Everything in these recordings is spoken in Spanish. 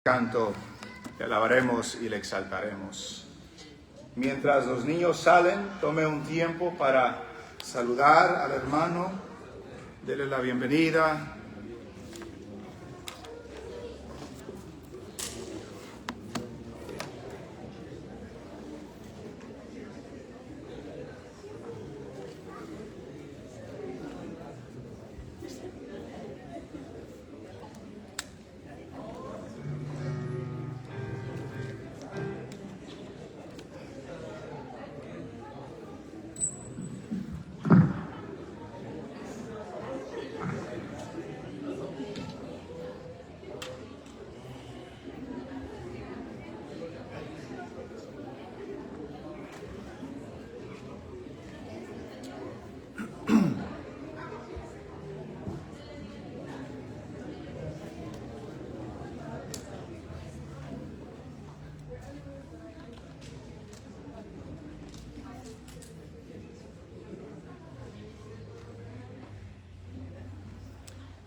Canto, le alabaremos y le exaltaremos. Mientras los niños salen, tome un tiempo para saludar al hermano, dele la bienvenida.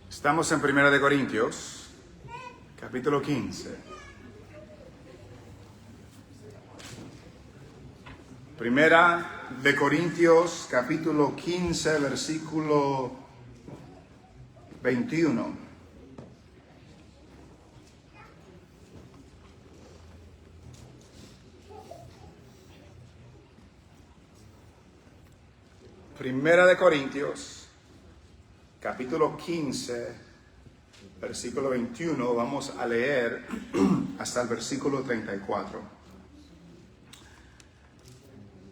Estamos en 1 Corintios, capítulo 15. Primera de Corintios, capítulo 15, versículo 21. Primera de Corintios, capítulo 15, versículo 21, vamos a leer hasta el versículo 34.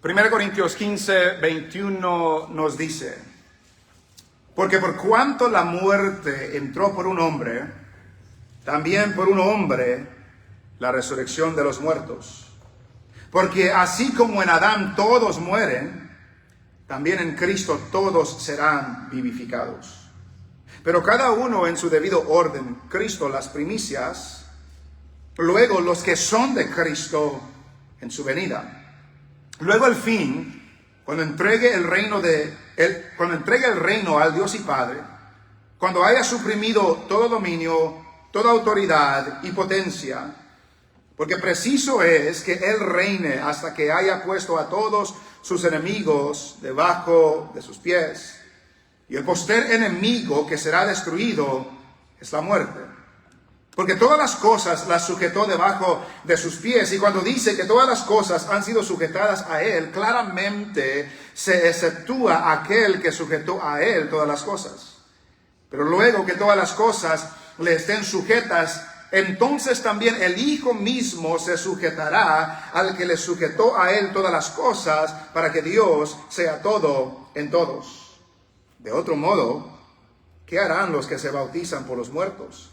1 Corintios 15, 21 nos dice: porque por cuanto la muerte entró por un hombre, también por un hombre la resurrección de los muertos. Porque así como en Adán todos mueren, también en Cristo todos serán vivificados. Pero cada uno en su debido orden: Cristo las primicias, luego los que son de Cristo en su venida. Luego al fin, cuando entregue el reino al Dios y Padre, cuando haya suprimido todo dominio, toda autoridad y potencia, porque preciso es que Él reine hasta que haya puesto a todos sus enemigos debajo de sus pies. Y el postrer enemigo que será destruido es la muerte. Porque todas las cosas las sujetó debajo de sus pies. Y cuando dice que todas las cosas han sido sujetadas a Él, claramente se exceptúa aquel que sujetó a Él todas las cosas. Pero luego que todas las cosas le estén sujetas, entonces también el Hijo mismo se sujetará al que le sujetó a Él todas las cosas, para que Dios sea todo en todos. De otro modo, ¿qué harán los que se bautizan por los muertos?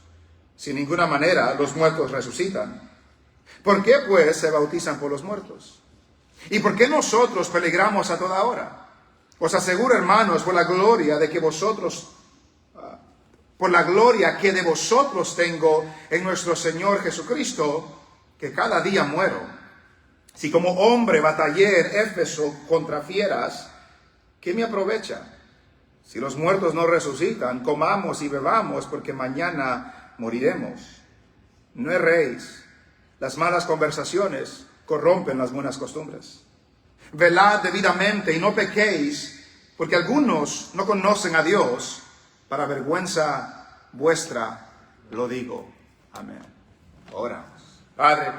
Si de ninguna manera los muertos resucitan. ¿Por qué pues se bautizan por los muertos? ¿Y por qué nosotros peligramos a toda hora? Os aseguro, hermanos, por la gloria que de vosotros tengo en nuestro Señor Jesucristo, que cada día muero. Si como hombre batallé en Éfeso contra fieras, ¿qué me aprovecha? Si los muertos no resucitan, comamos y bebamos, porque mañana moriremos. No erréis, las malas conversaciones corrompen las buenas costumbres. Velad debidamente y no pequéis, porque algunos no conocen a Dios. Para vergüenza vuestra lo digo. Amén. Oramos. Padre,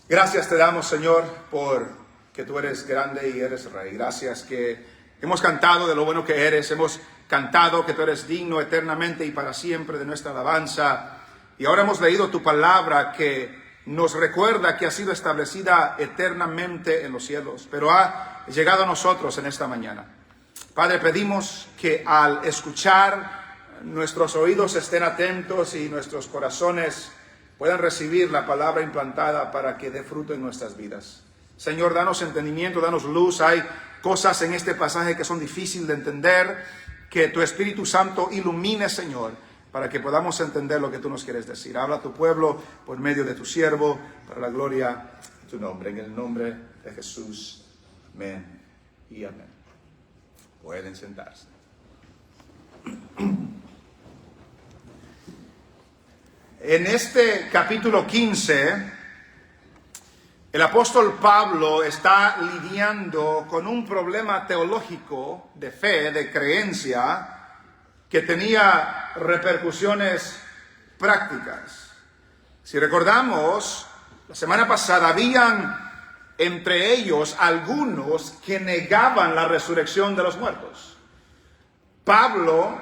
gracias te damos, Señor, por que tú eres grande y eres Rey. Gracias que hemos cantado de lo bueno que eres, hemos cantado que tú eres digno eternamente y para siempre de nuestra alabanza. Y ahora hemos leído tu palabra que nos recuerda que ha sido establecida eternamente en los cielos, pero ha llegado a nosotros en esta mañana. Padre, pedimos que al escuchar nuestros oídos estén atentos y nuestros corazones puedan recibir la palabra implantada para que dé fruto en nuestras vidas. Señor, danos entendimiento, danos luz. Hay cosas en este pasaje que son difíciles de entender, que tu Espíritu Santo ilumine, Señor, para que podamos entender lo que tú nos quieres decir. Habla a tu pueblo por medio de tu siervo, para la gloria de tu nombre. En el nombre de Jesús. Amén y amén. Pueden sentarse. En este capítulo 15, el apóstol Pablo está lidiando con un problema teológico de fe, de creencia, que tenía repercusiones prácticas. Si recordamos, la semana pasada habían entre ellos algunos que negaban la resurrección de los muertos. Pablo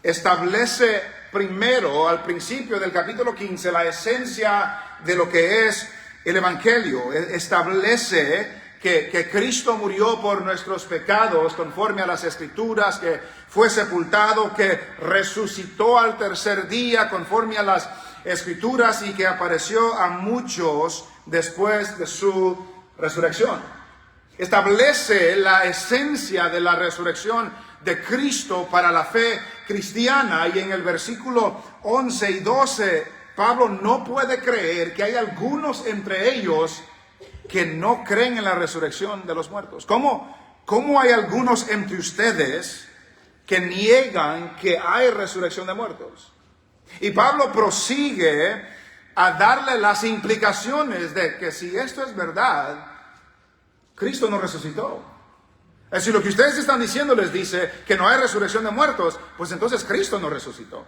establece primero, al principio del capítulo 15, la esencia de lo que es el Evangelio. Establece que Cristo murió por nuestros pecados conforme a las Escrituras, que fue sepultado, que resucitó al tercer día conforme a las Escrituras y que apareció a muchos después de su resurrección. Establece la esencia de la resurrección de Cristo para la fe cristiana, y en el versículo 11 y 12 Pablo no puede creer que hay algunos entre ellos que no creen en la resurrección de los muertos. ¿Cómo hay algunos entre ustedes que niegan que hay resurrección de muertos? Y Pablo prosigue a darle las implicaciones de que si esto es verdad, Cristo no resucitó. Es decir, lo que ustedes están diciendo les dice que no hay resurrección de muertos, pues entonces Cristo no resucitó.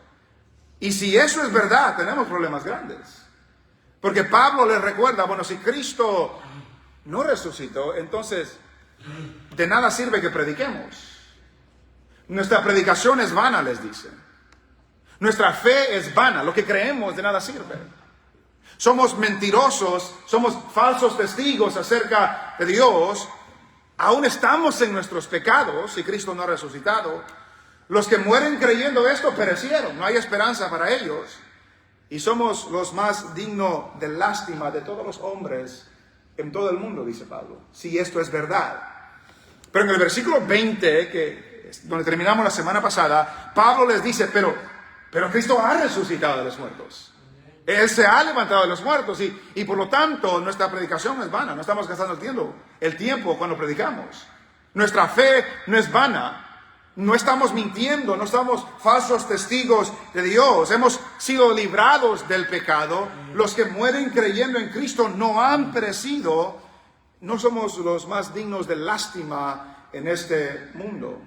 Y si eso es verdad, tenemos problemas grandes. Porque Pablo les recuerda, bueno, si Cristo no resucitó, entonces de nada sirve que prediquemos. Nuestra predicación es vana, les dice. Nuestra fe es vana, lo que creemos de nada sirve. Somos mentirosos, somos falsos testigos acerca de Dios. Aún estamos en nuestros pecados y Cristo no ha resucitado. Los que mueren creyendo esto perecieron, no hay esperanza para ellos. Y somos los más dignos de lástima de todos los hombres en todo el mundo, dice Pablo, si esto es verdad. Pero en el versículo 20, donde terminamos la semana pasada, Pablo les dice, pero Cristo ha resucitado de los muertos. Él se ha levantado de los muertos y por lo tanto nuestra predicación es vana. No estamos gastando el tiempo cuando predicamos. Nuestra fe no es vana. No estamos mintiendo, no estamos falsos testigos de Dios. Hemos sido librados del pecado. Los que mueren creyendo en Cristo no han perecido. No somos los más dignos de lástima en este mundo.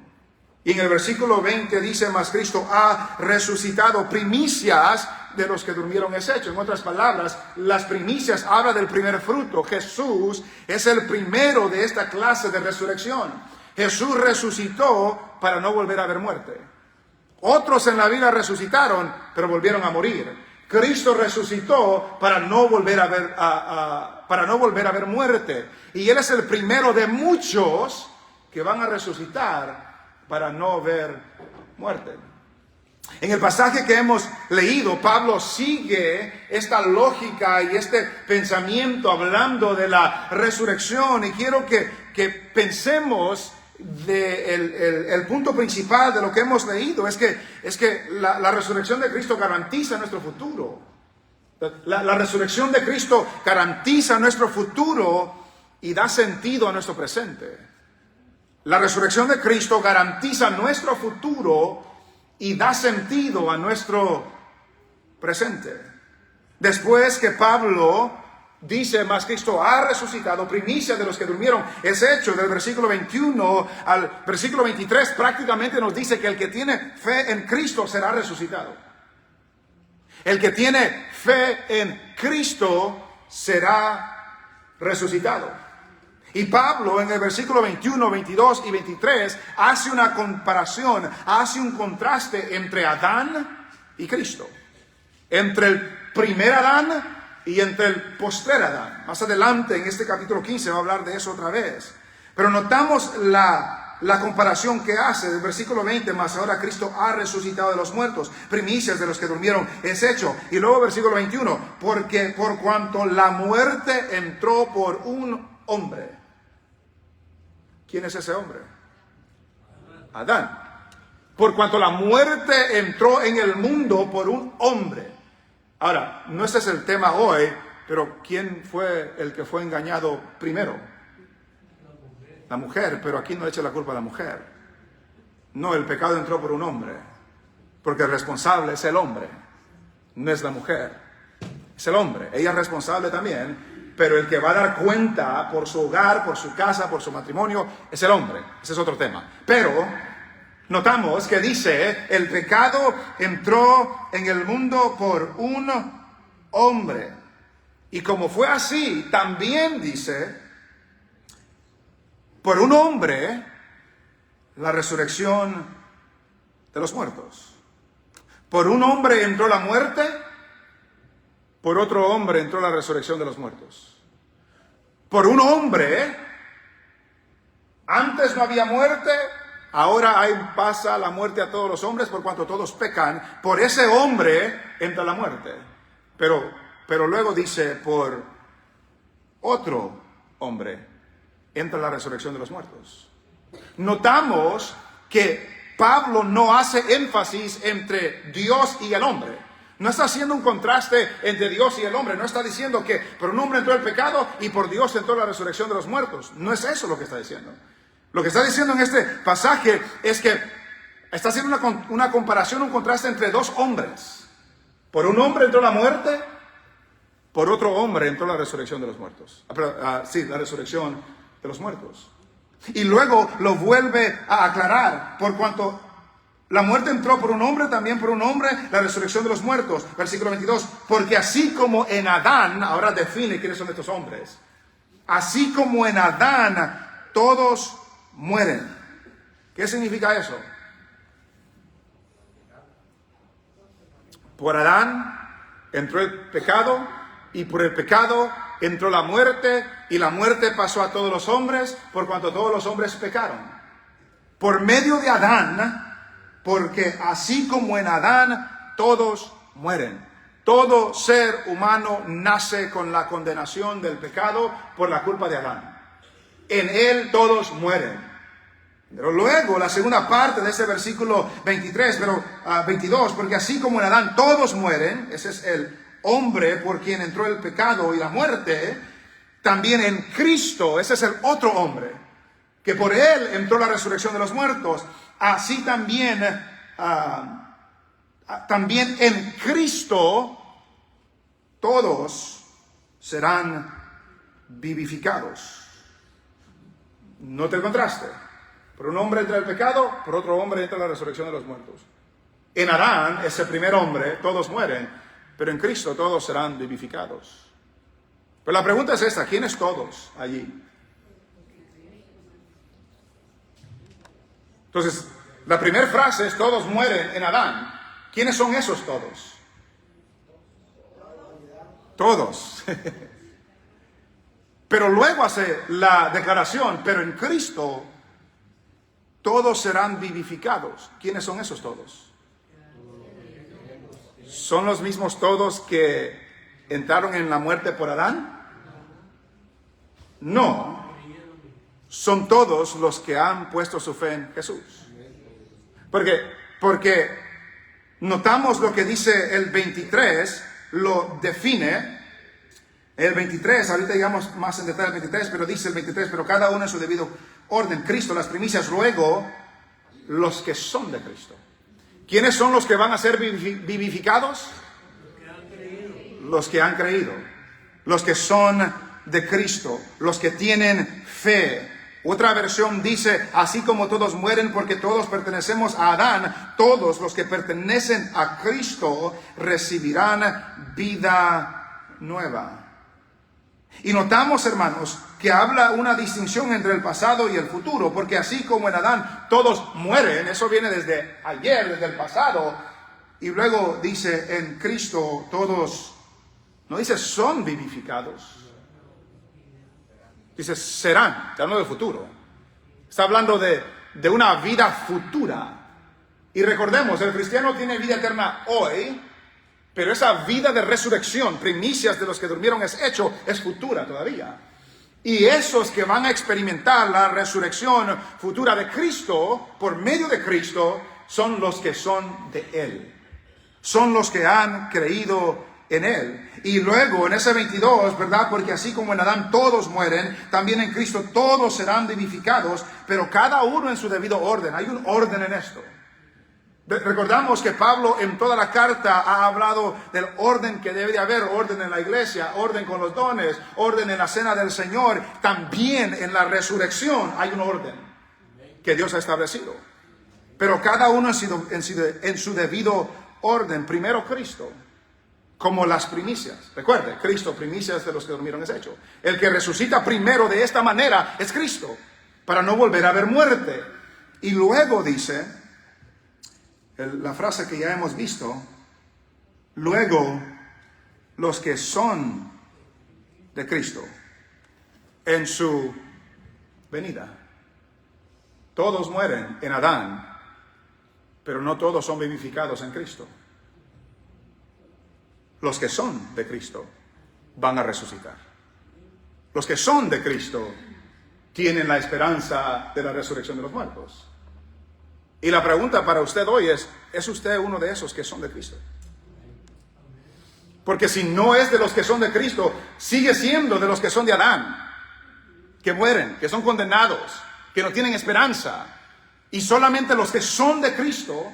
Y en el versículo 20 dice, mas Cristo ha resucitado, primicias de los que durmieron es hecho. En otras palabras, las primicias habla del primer fruto. Jesús es el primero de esta clase de resurrección. Jesús resucitó para no volver a ver muerte. Otros en la vida resucitaron, pero volvieron a morir. Cristo resucitó para no volver a ver muerte. Y Él es el primero de muchos que van a resucitar para no ver muerte. En el pasaje que hemos leído, Pablo sigue esta lógica y este pensamiento hablando de la resurrección. Y quiero que pensemos el punto principal de lo que hemos leído. Es que la resurrección de Cristo garantiza nuestro futuro. La resurrección de Cristo garantiza nuestro futuro y da sentido a nuestro presente. La resurrección de Cristo garantiza nuestro futuro y da sentido a nuestro presente. Después que Pablo dice, mas Cristo ha resucitado, primicia de los que durmieron es hecho, del versículo 21 al versículo 23, prácticamente nos dice que el que tiene fe en Cristo será resucitado. El que tiene fe en Cristo será resucitado. Y Pablo en el versículo 21, 22 y 23 hace una comparación, hace un contraste entre Adán y Cristo. Entre el primer Adán y entre el postrer Adán. Más adelante en este capítulo 15 va a hablar de eso otra vez. Pero notamos la comparación que hace del versículo 20, mas ahora Cristo ha resucitado de los muertos, primicias de los que durmieron es hecho. Y luego versículo 21, porque por cuanto la muerte entró por un hombre. ¿Quién es ese hombre? Adán. Por cuanto la muerte entró en el mundo por un hombre. Ahora, no este es el tema hoy, pero ¿quién fue el que fue engañado primero? La mujer, pero aquí no eche la culpa a la mujer. No, el pecado entró por un hombre, porque el responsable es el hombre. no es la mujer, es el hombre. Ella es responsable también, pero el que va a dar cuenta por su hogar, por su casa, por su matrimonio, es el hombre. Ese es otro tema. Pero notamos que dice, el pecado entró en el mundo por un hombre. Y como fue así, también dice, por un hombre, la resurrección de los muertos. Por un hombre entró la muerte, por otro hombre entró la resurrección de los muertos. Por un hombre, antes no había muerte, ahora pasa la muerte a todos los hombres por cuanto todos pecan. Por ese hombre entra la muerte. Pero luego dice, por otro hombre entra la resurrección de los muertos. Notamos que Pablo no hace énfasis entre Dios y el hombre. No está haciendo un contraste entre Dios y el hombre. No está diciendo que por un hombre entró el pecado y por Dios entró la resurrección de los muertos. No es eso lo que está diciendo. Lo que está diciendo en este pasaje es que está haciendo una comparación, un contraste entre dos hombres. Por un hombre entró la muerte, por otro hombre entró la resurrección de los muertos. La resurrección de los muertos. Y luego lo vuelve a aclarar, por cuanto la muerte entró por un hombre, también por un hombre, la resurrección de los muertos. Versículo 22, porque así como en Adán, ahora define quiénes son estos hombres, así como en Adán todos mueren. ¿Qué significa eso? Por Adán entró el pecado y por el pecado entró la muerte y la muerte pasó a todos los hombres por cuanto todos los hombres pecaron. Por medio de Adán, porque así como en Adán todos mueren. Todo ser humano nace con la condenación del pecado por la culpa de Adán. En él todos mueren. Pero luego la segunda parte de ese versículo 22, porque así como en Adán todos mueren, ese es el hombre por quien entró el pecado y la muerte, también en Cristo, ese es el otro hombre, que por él entró la resurrección de los muertos, así también en Cristo todos serán vivificados. Note el contraste. Por un hombre entra el pecado, por otro hombre entra la resurrección de los muertos. En Adán, ese primer hombre, todos mueren, pero en Cristo todos serán vivificados. Pero la pregunta es esta, ¿quiénes todos allí? Entonces, la primera frase es todos mueren en Adán. ¿Quiénes son esos todos? Todos. Pero luego hace la declaración, pero en Cristo todos serán vivificados. ¿Quiénes son esos todos? ¿Son los mismos todos que entraron en la muerte por Adán? No. Son todos los que han puesto su fe en Jesús. Porque notamos lo que dice el 23, lo define. El 23, ahorita llegamos más en detalle al 23, pero dice el 23, pero cada uno en su debido orden. Cristo, las primicias, luego los que son de Cristo. ¿Quiénes son los que van a ser vivificados? Los que han creído. Los que son de Cristo. Los que tienen fe. Otra versión dice, así como todos mueren porque todos pertenecemos a Adán, todos los que pertenecen a Cristo recibirán vida nueva. Y notamos, hermanos, que habla una distinción entre el pasado y el futuro, porque así como en Adán todos mueren, eso viene desde ayer, desde el pasado, y luego dice en Cristo todos, no dice son vivificados, dice serán, está hablando del futuro, está hablando de una vida futura. Y recordemos, el cristiano tiene vida eterna hoy, pero esa vida de resurrección, primicias de los que durmieron es futura todavía. Y esos que van a experimentar la resurrección futura de Cristo, por medio de Cristo, son los que son de Él. Son los que han creído en Él. Y luego en ese 22, ¿verdad? Porque así como en Adán todos mueren, también en Cristo todos serán vivificados, pero cada uno en su debido orden. Hay un orden en esto. Recordamos que Pablo en toda la carta ha hablado del orden que debe de haber, orden en la iglesia, orden con los dones, orden en la cena del Señor. También en la resurrección hay un orden que Dios ha establecido. Pero cada uno en su debido orden. Primero Cristo, como las primicias. Recuerde, Cristo, primicias de los que durmieron es hecho. El que resucita primero de esta manera es Cristo, para no volver a haber muerte. Y luego dice, la frase que ya hemos visto, luego los que son de Cristo en su venida. Todos mueren en Adán, pero no todos son vivificados en Cristo. Los que son de Cristo van a resucitar. Los que son de Cristo tienen la esperanza de la resurrección de los muertos. Y la pregunta para usted hoy ¿es usted uno de esos que son de Cristo? Porque si no es de los que son de Cristo, sigue siendo de los que son de Adán, que mueren, que son condenados, que no tienen esperanza. Y solamente los que son de Cristo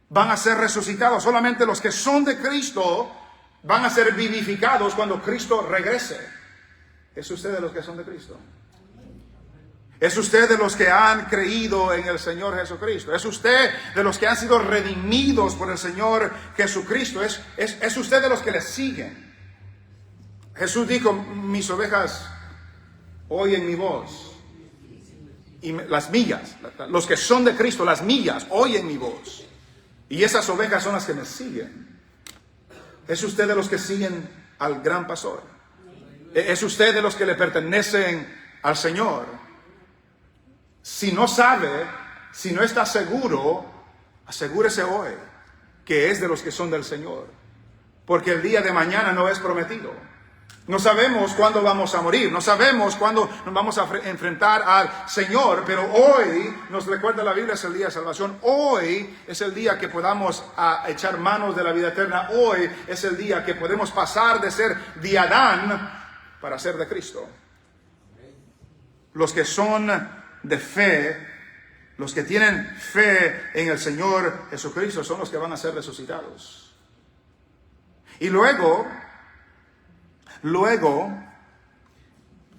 van a ser resucitados. Solamente los que son de Cristo van a ser vivificados cuando Cristo regrese. ¿Es usted de los que son de Cristo? ¿Es usted de los que han creído en el Señor Jesucristo? ¿Es usted de los que han sido redimidos por el Señor Jesucristo? ¿Es usted de los que le siguen? Jesús dijo, mis ovejas oyen mi voz. Y las millas, los que son de Cristo, las millas, oyen mi voz. Y esas ovejas son las que me siguen. ¿Es usted de los que siguen al gran pastor? ¿Es usted de los que le pertenecen al Señor? Si no sabe, si no está seguro, asegúrese hoy que es de los que son del Señor. Porque el día de mañana no es prometido. No sabemos cuándo vamos a morir, no sabemos cuándo nos vamos a enfrentar al Señor, pero hoy, nos recuerda la Biblia, es el día de salvación. Hoy es el día que podamos echar manos de la vida eterna. Hoy es el día que podemos pasar de ser de Adán para ser de Cristo. Los que son de fe, los que tienen fe en el Señor Jesucristo son los que van a ser resucitados. Y luego,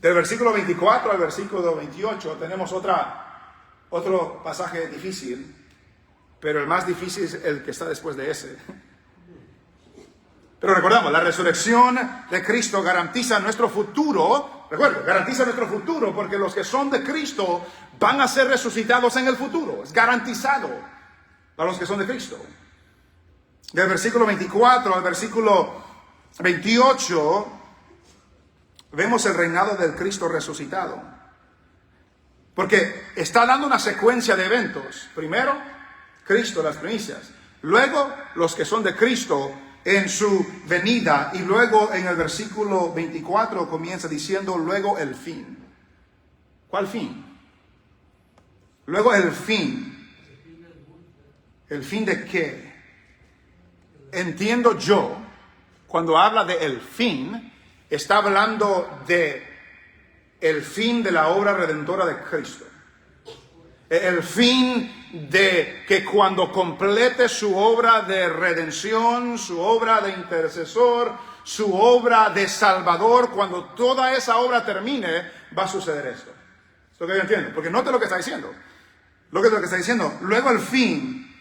del versículo 24 al versículo 28, tenemos otro pasaje difícil, pero el más difícil es el que está después de ese. Pero recordamos, la resurrección de Cristo garantiza nuestro futuro. Recuerda, garantiza nuestro futuro porque los que son de Cristo van a ser resucitados en el futuro. Es garantizado para los que son de Cristo. Del versículo 24 al versículo 28 vemos el reinado del Cristo resucitado. Porque está dando una secuencia de eventos. Primero, Cristo, las primicias. Luego, los que son de Cristo en su venida. Y luego en el versículo 24 comienza diciendo luego el fin. ¿Cuál fin? Luego el fin. ¿El fin de qué? Entiendo yo, cuando habla de el fin, está hablando de el fin de la obra redentora de Cristo. El fin de que cuando complete su obra de redención, su obra de intercesor, su obra de salvador, cuando toda esa obra termine, va a suceder esto. ¿Es lo que yo entiendo? Porque note lo que está diciendo. Lo que está diciendo. Luego el fin,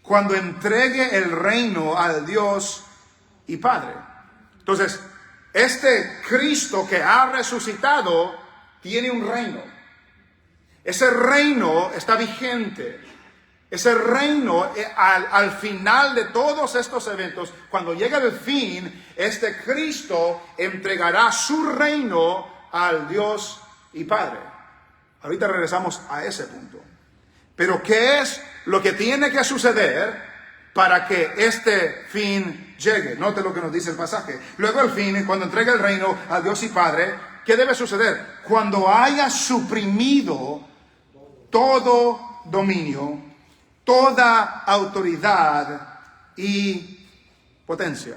cuando entregue el reino al Dios y Padre. Entonces, este Cristo que ha resucitado tiene un reino. Ese reino está vigente. Ese reino, al final de todos estos eventos, cuando llegue el fin, este Cristo entregará su reino al Dios y Padre. Ahorita regresamos a ese punto. Pero ¿qué es lo que tiene que suceder para que este fin llegue? Note lo que nos dice el pasaje. Luego el fin, cuando entregue el reino al Dios y Padre, ¿qué debe suceder? Cuando haya suprimido todo dominio, toda autoridad y potencia.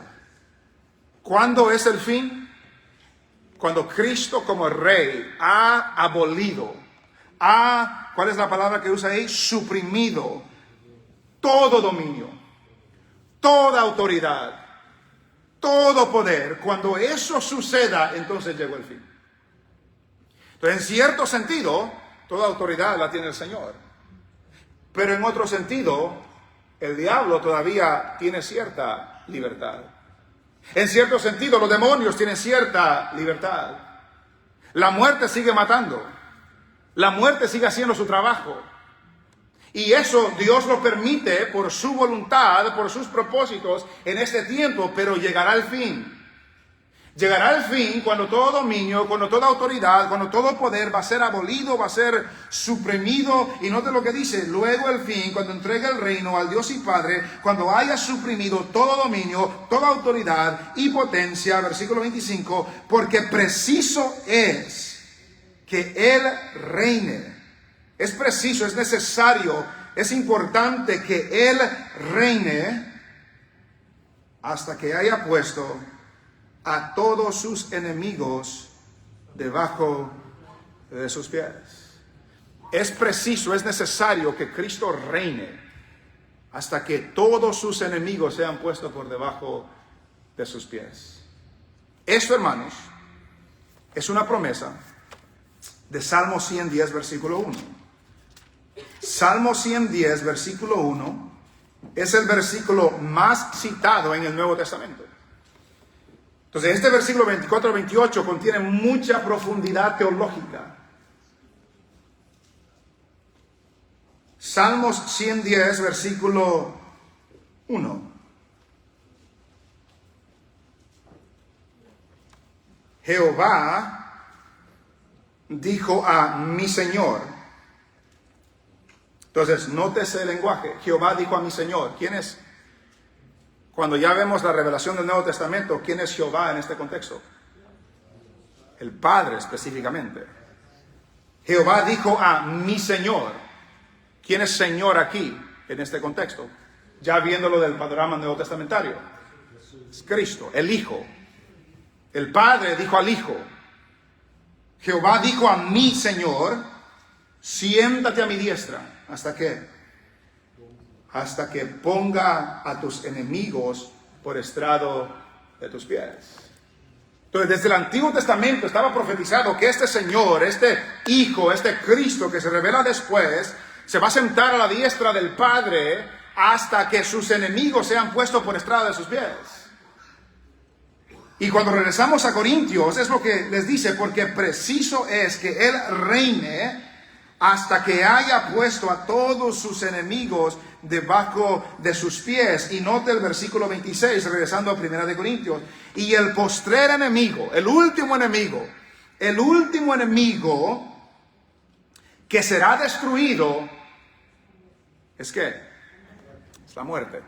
¿Cuándo es el fin? Cuando Cristo como Rey ha abolido, ¿cuál es la palabra que usa ahí? Suprimido todo dominio, toda autoridad, todo poder. Cuando eso suceda, entonces llegó el fin. Entonces, en cierto sentido, toda autoridad la tiene el Señor. Pero en otro sentido, el diablo todavía tiene cierta libertad. En cierto sentido, los demonios tienen cierta libertad. La muerte sigue matando. La muerte sigue haciendo su trabajo. Y eso Dios lo permite por su voluntad, por sus propósitos en este tiempo, pero llegará el fin. Llegará el fin cuando todo dominio, cuando toda autoridad, cuando todo poder va a ser abolido, va a ser suprimido. Y note lo que dice, luego el fin, cuando entregue el reino al Dios y Padre, cuando haya suprimido todo dominio, toda autoridad y potencia, versículo 25, porque preciso es que Él reine. Es preciso, es necesario, es importante que Él reine hasta que haya puesto a todos sus enemigos debajo de sus pies. Es preciso, es necesario que Cristo reine hasta que todos sus enemigos sean puestos por debajo de sus pies. Esto, hermanos, es una promesa de Salmo 110, versículo 1. Salmo 110, versículo 1, es el versículo más citado en el Nuevo Testamento. Entonces, este versículo 24-28 contiene mucha profundidad teológica. Salmos 110, versículo 1. Jehová dijo a mi Señor. Entonces, nótese el lenguaje. Jehová dijo a mi Señor. ¿Quién es? Cuando ya vemos la revelación del Nuevo Testamento, ¿quién es Jehová en este contexto? El Padre específicamente. Jehová dijo a mi Señor. ¿Quién es Señor aquí en este contexto? Ya viéndolo del panorama nuevo testamentario. Es Cristo, el Hijo. El Padre dijo al Hijo. Jehová dijo a mi Señor, siéntate a mi diestra. ¿Hasta qué? Hasta que ponga a tus enemigos por estrado de tus pies. Entonces, desde el Antiguo Testamento estaba profetizado que este Señor, este Hijo, este Cristo que se revela después, se va a sentar a la diestra del Padre hasta que sus enemigos sean puestos por estrado de sus pies. Y cuando regresamos a Corintios, es lo que les dice, porque preciso es que Él reine hasta que haya puesto a todos sus enemigos debajo de sus pies. Y note el versículo 26, regresando a 1 Corintios. Y el postrer enemigo, el último enemigo que será destruido, ¿es qué? Es la muerte.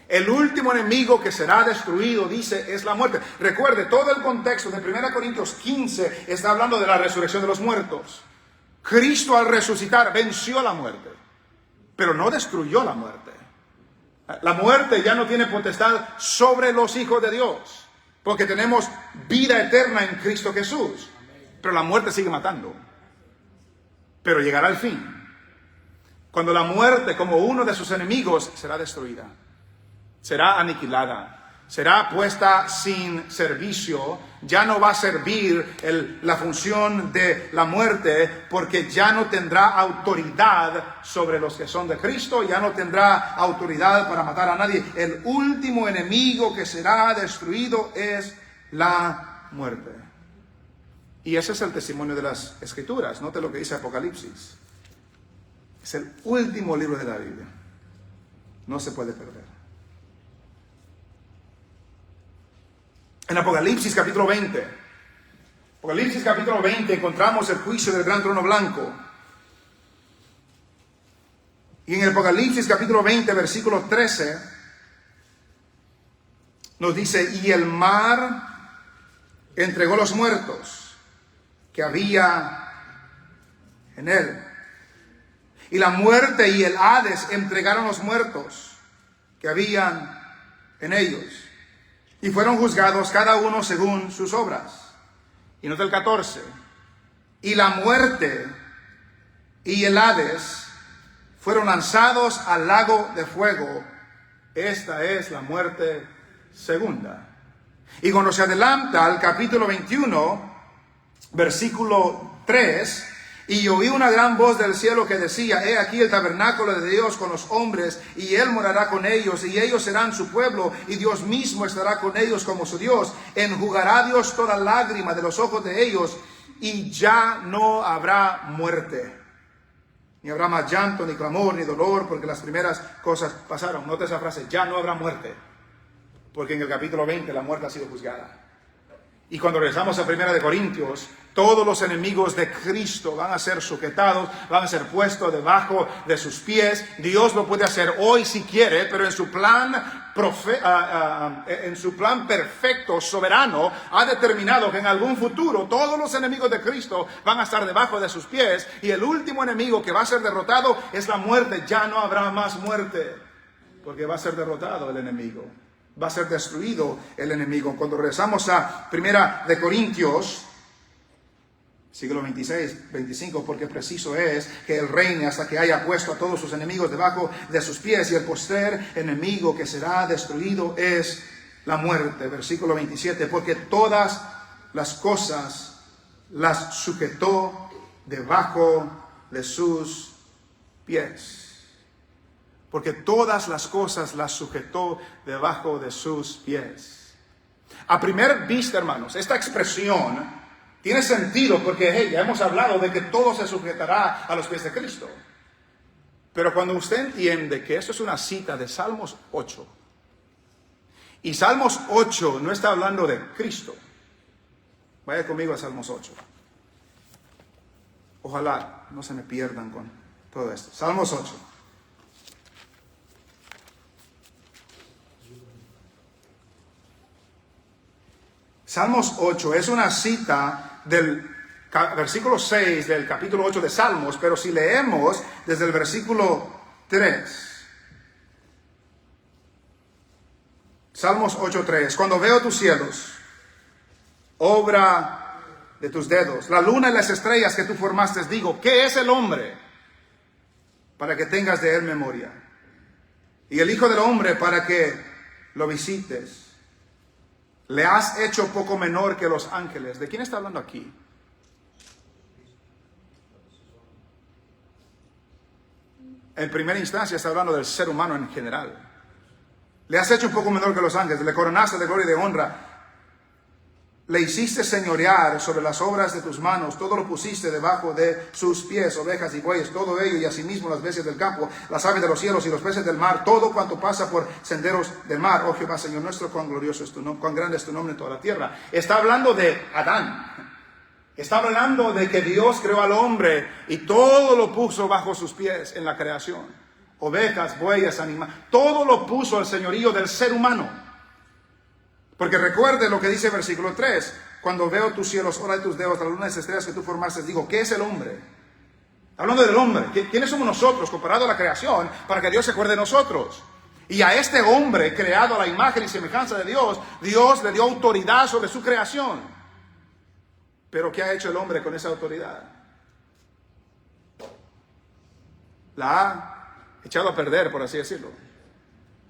El último enemigo que será destruido, dice, es la muerte. Recuerde, todo el contexto de 1 Corintios 15 está hablando de la resurrección de los muertos. Cristo al resucitar venció la muerte, pero no destruyó la muerte. La muerte ya no tiene potestad sobre los hijos de Dios, porque tenemos vida eterna en Cristo Jesús. Pero la muerte sigue matando. Pero llegará el fin, cuando la muerte, como uno de sus enemigos, será destruida, será aniquilada, será puesta sin servicio. Ya no va a servir la función de la muerte, porque ya no tendrá autoridad sobre los que son de Cristo, ya no tendrá autoridad para matar a nadie. El último enemigo que será destruido es la muerte. Y ese es el testimonio de las Escrituras. Note lo que dice Apocalipsis. Es el último libro de la Biblia. No se puede perder. En Apocalipsis capítulo 20. Apocalipsis capítulo 20 encontramos el juicio del gran trono blanco. Y en el Apocalipsis capítulo 20, versículo 13, nos dice, y el mar entregó los muertos que había en él. Y la muerte y el Hades entregaron los muertos que habían en ellos. Y fueron juzgados cada uno según sus obras. Y nota el 14. Y la muerte y el Hades fueron lanzados al lago de fuego. Esta es la muerte segunda. Y cuando se adelanta al capítulo 21, versículo 3, y oí una gran voz del cielo que decía: he aquí el tabernáculo de Dios con los hombres, y Él morará con ellos, y ellos serán su pueblo, y Dios mismo estará con ellos como su Dios. Enjugará Dios toda lágrima de los ojos de ellos, y ya no habrá muerte. Ni habrá más llanto, ni clamor, ni dolor, porque las primeras cosas pasaron. Nota esa frase: ya no habrá muerte. Porque en el capítulo 20 la muerte ha sido juzgada. Y cuando regresamos a 1 Corintios, todos los enemigos de Cristo van a ser sujetados, van a ser puestos debajo de sus pies. Dios lo puede hacer hoy si quiere, pero en su plan perfecto, soberano, ha determinado que en algún futuro todos los enemigos de Cristo van a estar debajo de sus pies. Y el último enemigo que va a ser derrotado es la muerte. Ya no habrá más muerte, porque va a ser derrotado el enemigo. Va a ser destruido el enemigo. Cuando regresamos a 1 Corintios, siglo 26, 25, porque preciso es que Él reine hasta que haya puesto a todos sus enemigos debajo de sus pies, y el postrer enemigo que será destruido es la muerte. Versículo 27, porque todas las cosas las sujetó debajo de sus pies. Porque todas las cosas las sujetó debajo de sus pies. A primer vista, hermanos, esta expresión tiene sentido porque ya hemos hablado de que todo se sujetará a los pies de Cristo. Pero cuando usted entiende que esto es una cita de Salmos 8, y Salmos 8 no está hablando de Cristo, vaya conmigo a Salmos 8. Ojalá no se me pierdan con todo esto. Salmos 8. Salmos 8 es una cita del versículo 6 del capítulo 8 de Salmos, pero si leemos desde el versículo 3, Salmos 8:3, cuando veo tus cielos, obra de tus dedos, la luna y las estrellas que tú formaste, digo, ¿qué es el hombre para que tengas de él memoria? Y el hijo del hombre para que lo visites. Le has hecho poco menor que los ángeles. ¿De quién está hablando aquí? En primera instancia está hablando del ser humano en general. Le has hecho un poco menor que los ángeles. Le coronaste de gloria y de honra. Le hiciste señorear sobre las obras de tus manos. Todo lo pusiste debajo de sus pies, ovejas y bueyes, todo ello, y asimismo las bestias del campo, las aves de los cielos y los peces del mar, todo cuanto pasa por senderos del mar. Oh Jehová, Señor nuestro, cuán glorioso es tu nombre, cuán grande es tu nombre en toda la tierra. Está hablando de Adán. Está hablando de que Dios creó al hombre y todo lo puso bajo sus pies en la creación. Ovejas, bueyes, animales, todo lo puso al señorío del ser humano. Porque recuerde lo que dice el versículo 3. Cuando veo tus cielos, obra de tus dedos, la luna y las estrellas que tú formaste, digo, ¿qué es el hombre? Hablando del hombre. ¿Quiénes somos nosotros comparado a la creación para que Dios se acuerde de nosotros? Y a este hombre creado a la imagen y semejanza de Dios, Dios le dio autoridad sobre su creación. Pero ¿qué ha hecho el hombre con esa autoridad? La ha echado a perder, por así decirlo.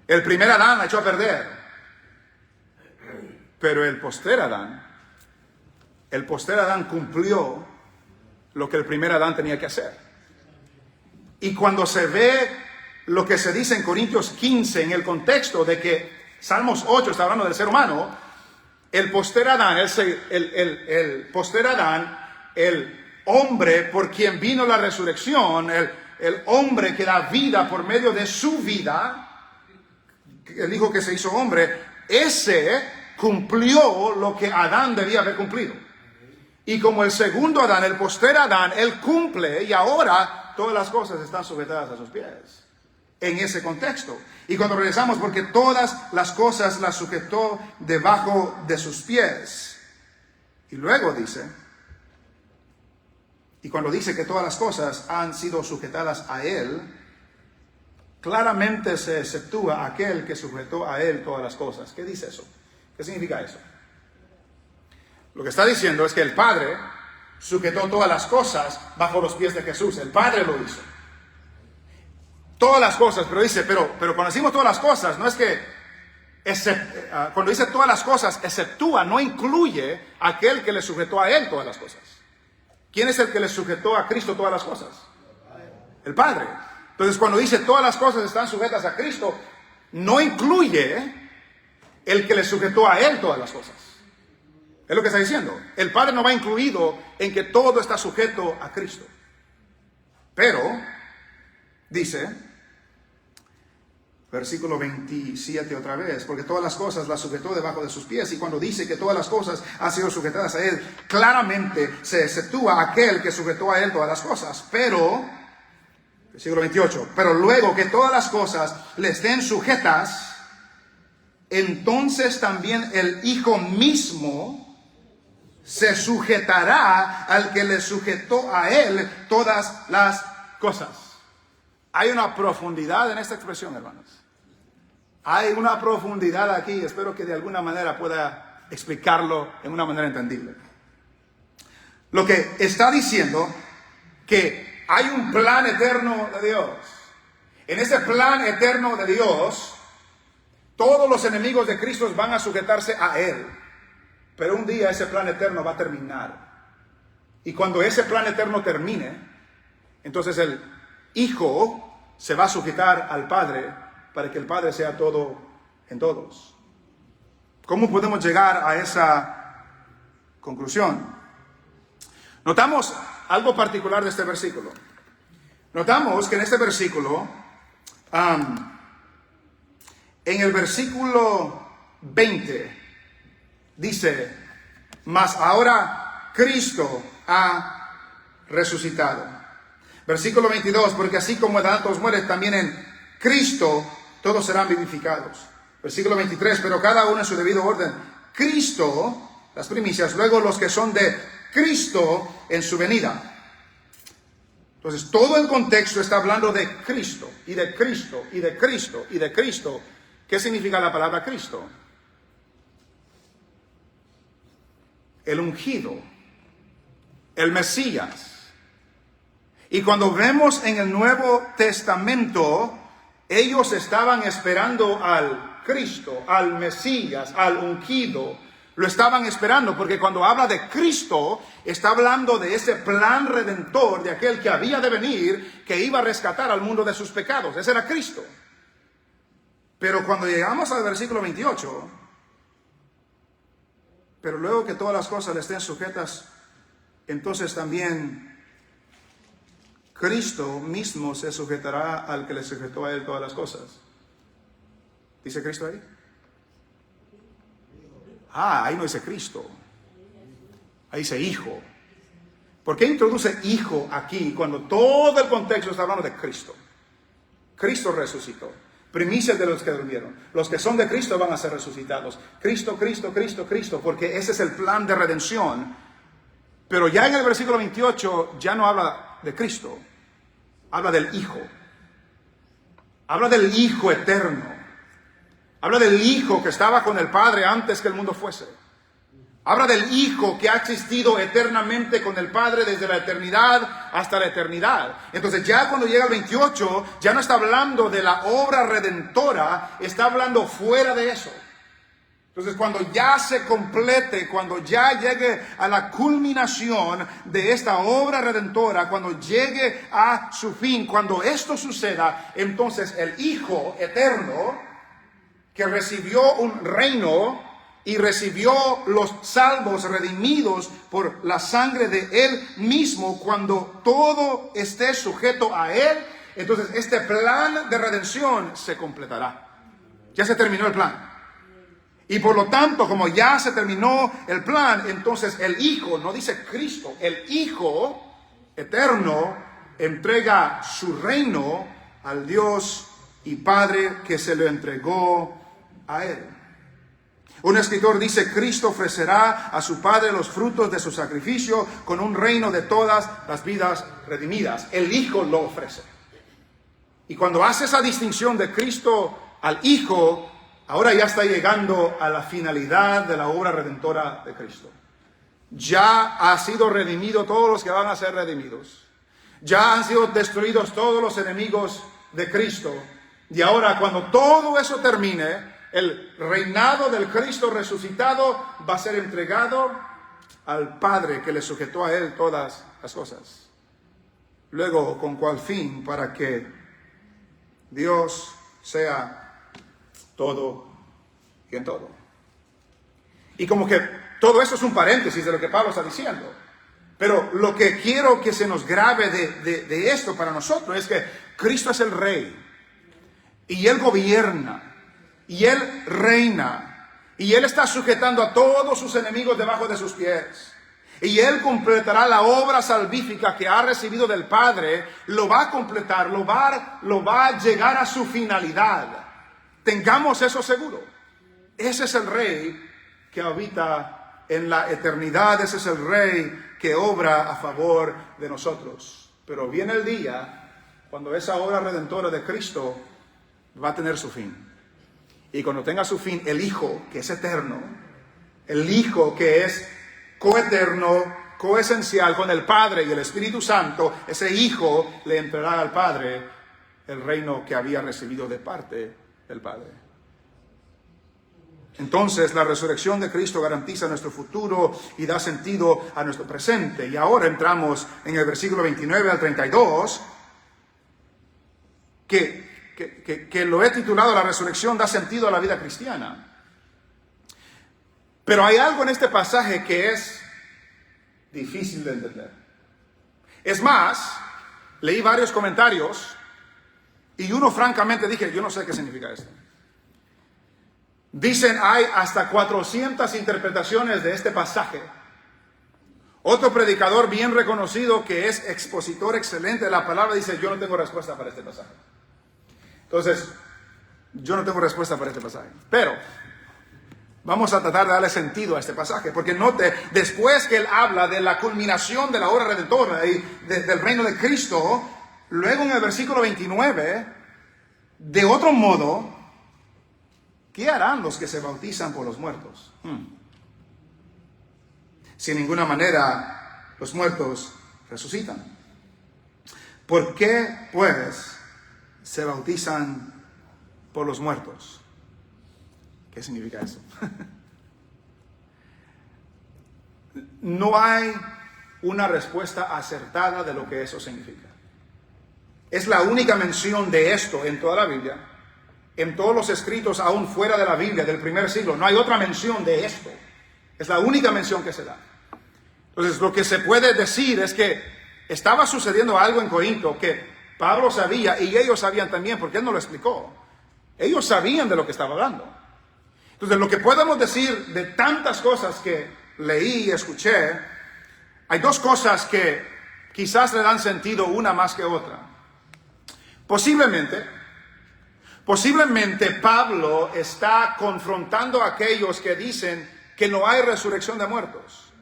El primer Adán la echó a perder. Pero el postrer Adán cumplió lo que el primer Adán tenía que hacer. Y cuando se ve lo que se dice en Corintios 15, en el contexto de que Salmos 8 está hablando del ser humano, el postrer Adán, el hombre por quien vino la resurrección, el hombre que da vida por medio de su vida, el hijo que se hizo hombre, ese cumplió lo que Adán debía haber cumplido. Y como el segundo Adán, el postrer Adán, él cumple, y ahora todas las cosas están sujetadas a sus pies. En ese contexto. Y cuando regresamos, porque todas las cosas las sujetó debajo de sus pies. Y luego dice, y cuando dice que todas las cosas han sido sujetadas a él, claramente se exceptúa aquel que sujetó a él todas las cosas. ¿Qué dice eso? ¿Qué significa eso? Lo que está diciendo es que el Padre sujetó todas las cosas bajo los pies de Jesús. El Padre lo hizo. todas las cosas, pero dice, pero cuando decimos todas las cosas, no es que, cuando dice todas las cosas, exceptúa, no incluye aquel que le sujetó a él todas las cosas. ¿Quién es el que le sujetó a Cristo todas las cosas? El Padre. Entonces, cuando dice todas las cosas están sujetas a Cristo, no incluye el que le sujetó a él todas las cosas. Es lo que está diciendo. El Padre no va incluido en que todo está sujeto a Cristo. Pero, dice, versículo 27 otra vez, porque todas las cosas las sujetó debajo de sus pies. Y cuando dice que todas las cosas han sido sujetadas a él, claramente se exceptúa aquel que sujetó a él todas las cosas. Pero, versículo 28, pero luego que todas las cosas le estén sujetas, entonces también el Hijo mismo se sujetará al que le sujetó a él todas las cosas. Hay una profundidad en esta expresión, hermanos. Hay una profundidad aquí. Espero que de alguna manera pueda explicarlo en una manera entendible. Lo que está diciendo que hay un plan eterno de Dios. En ese plan eterno de Dios, todos los enemigos de Cristo van a sujetarse a él. Pero un día ese plan eterno va a terminar. Y cuando ese plan eterno termine, entonces el Hijo se va a sujetar al Padre para que el Padre sea todo en todos. ¿Cómo podemos llegar a esa conclusión? Notamos algo particular de este versículo. Notamos que en este versículo, en el versículo 20, dice, mas ahora Cristo ha resucitado. Versículo 22, porque así como en Adán todos mueren, también en Cristo todos serán vivificados. Versículo 23, pero cada uno en su debido orden. Cristo, las primicias, luego los que son de Cristo en su venida. Entonces, todo el contexto está hablando de Cristo, y de Cristo, y de Cristo, y de Cristo. ¿Qué significa la palabra Cristo? El ungido, el Mesías. Y cuando vemos en el Nuevo Testamento, ellos estaban esperando al Cristo, al Mesías, al ungido. Lo estaban esperando porque cuando habla de Cristo, está hablando de ese plan redentor, de aquel que había de venir, que iba a rescatar al mundo de sus pecados. Ese era Cristo. Pero cuando llegamos al versículo 28, pero luego que todas las cosas le estén sujetas, entonces también Cristo mismo se sujetará al que le sujetó a él todas las cosas. ¿Dice Cristo ahí? Ahí no dice Cristo. Ahí dice Hijo. ¿Por qué introduce Hijo aquí cuando todo el contexto está hablando de Cristo? Cristo resucitó. Primicias de los que durmieron. Los que son de Cristo van a ser resucitados. Cristo, Cristo, Cristo, Cristo. Porque ese es el plan de redención. Pero ya en el versículo 28 ya no habla de Cristo. Habla del Hijo. Habla del Hijo eterno. Habla del Hijo que estaba con el Padre antes que el mundo fuese. Habla del Hijo que ha existido eternamente con el Padre desde la eternidad hasta la eternidad. Entonces ya cuando llega el 28, ya no está hablando de la obra redentora, está hablando fuera de eso. Entonces cuando ya se complete, cuando ya llegue a la culminación de esta obra redentora, cuando llegue a su fin, cuando esto suceda, entonces el Hijo eterno, que recibió un reino y recibió los salvos redimidos por la sangre de Él mismo, cuando todo esté sujeto a Él, entonces este plan de redención se completará. Ya se terminó el plan. Y por lo tanto, como ya se terminó el plan, entonces el Hijo, no dice Cristo, el Hijo eterno entrega su reino al Dios y Padre que se lo entregó a Él. Un escritor dice, Cristo ofrecerá a su Padre los frutos de su sacrificio con un reino de todas las vidas redimidas. El Hijo lo ofrece. Y cuando hace esa distinción de Cristo al Hijo, ahora ya está llegando a la finalidad de la obra redentora de Cristo. Ya ha sido redimido todos los que van a ser redimidos. Ya han sido destruidos todos los enemigos de Cristo. Y ahora cuando todo eso termine, el reinado del Cristo resucitado va a ser entregado al Padre que le sujetó a Él todas las cosas. Luego, ¿con cuál fin? Para que Dios sea todo y en todo. Y como que todo eso es un paréntesis de lo que Pablo está diciendo. Pero lo que quiero que se nos grabe de esto para nosotros es que Cristo es el Rey. Y Él gobierna. Y Él reina. Y Él está sujetando a todos sus enemigos debajo de sus pies. Y Él completará la obra salvífica que ha recibido del Padre. Lo va a completar, lo va a llegar a su finalidad. Tengamos eso seguro. Ese es el Rey que habita en la eternidad. Ese es el Rey que obra a favor de nosotros. Pero viene el día cuando esa obra redentora de Cristo va a tener su fin. Y cuando tenga su fin, el Hijo, que es eterno, el Hijo que es coeterno, coesencial con el Padre y el Espíritu Santo, ese Hijo le entregará al Padre el reino que había recibido de parte del Padre. Entonces la resurrección de Cristo garantiza nuestro futuro y da sentido a nuestro presente. Y ahora entramos en el versículo 29 al 32, que lo he titulado La resurrección da sentido a la vida cristiana. Pero hay algo en este pasaje que es difícil de entender. Es más, leí varios comentarios y uno francamente dije, yo no sé qué significa esto. Dicen, hay hasta 400 interpretaciones de este pasaje. Otro predicador bien reconocido que es expositor excelente de la palabra dice, yo no tengo respuesta para este pasaje. Entonces, yo no tengo respuesta para este pasaje. Pero vamos a tratar de darle sentido a este pasaje. Porque note, después que él habla de la culminación de la obra redentora y del reino de Cristo, luego en el versículo 29, de otro modo, ¿qué harán los que se bautizan por los muertos? Si en ninguna manera los muertos resucitan. ¿Por qué, pues, se bautizan por los muertos? ¿Qué significa eso? No hay una respuesta acertada de lo que eso significa. Es la única mención de esto en toda la Biblia. En todos los escritos, aún fuera de la Biblia, del primer siglo, no hay otra mención de esto. Es la única mención que se da. Entonces, lo que se puede decir es que estaba sucediendo algo en Corinto que Pablo sabía y ellos sabían también, porque él no lo explicó. Ellos sabían de lo que estaba hablando. Entonces, lo que podemos decir de tantas cosas que leí y escuché, hay dos cosas que quizás le dan sentido una más que otra. Posiblemente Pablo está confrontando a aquellos que dicen que no hay resurrección de muertos.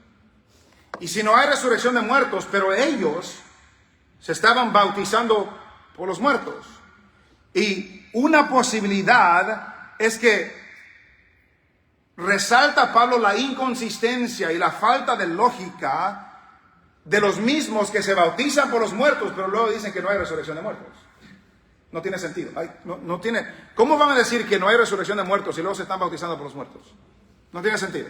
Y si no hay resurrección de muertos, pero ellos se estaban bautizando por los muertos. Y una posibilidad es que resalta Pablo la inconsistencia y la falta de lógica de los mismos que se bautizan por los muertos, pero luego dicen que no hay resurrección de muertos. No tiene sentido. No tiene. ¿Cómo van a decir que no hay resurrección de muertos y luego se están bautizando por los muertos? No tiene sentido.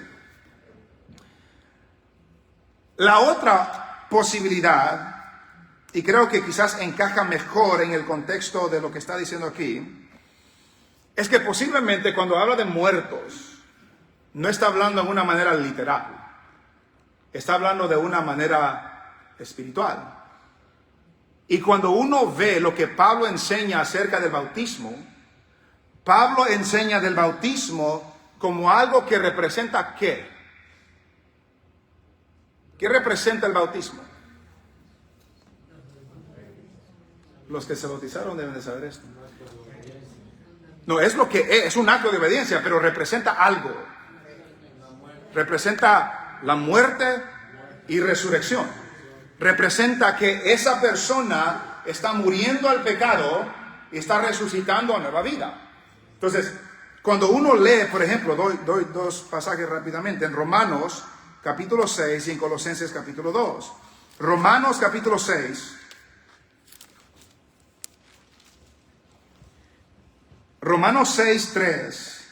La otra posibilidad, y creo que quizás encaja mejor en el contexto de lo que está diciendo aquí, es que posiblemente cuando habla de muertos, no está hablando de una manera literal. Está hablando de una manera espiritual. Y cuando uno ve lo que Pablo enseña acerca del bautismo, Pablo enseña del bautismo como algo que representa ¿qué? ¿Qué representa el bautismo? Los que se bautizaron deben de saber esto. No, es lo que es un acto de obediencia, pero representa algo. Representa la muerte y resurrección. Representa que esa persona está muriendo al pecado y está resucitando a nueva vida. Entonces, cuando uno lee, por ejemplo, doy dos pasajes rápidamente, en Romanos capítulo 6 y en Colosenses capítulo 2. Romanos capítulo 6. Romanos 6:3.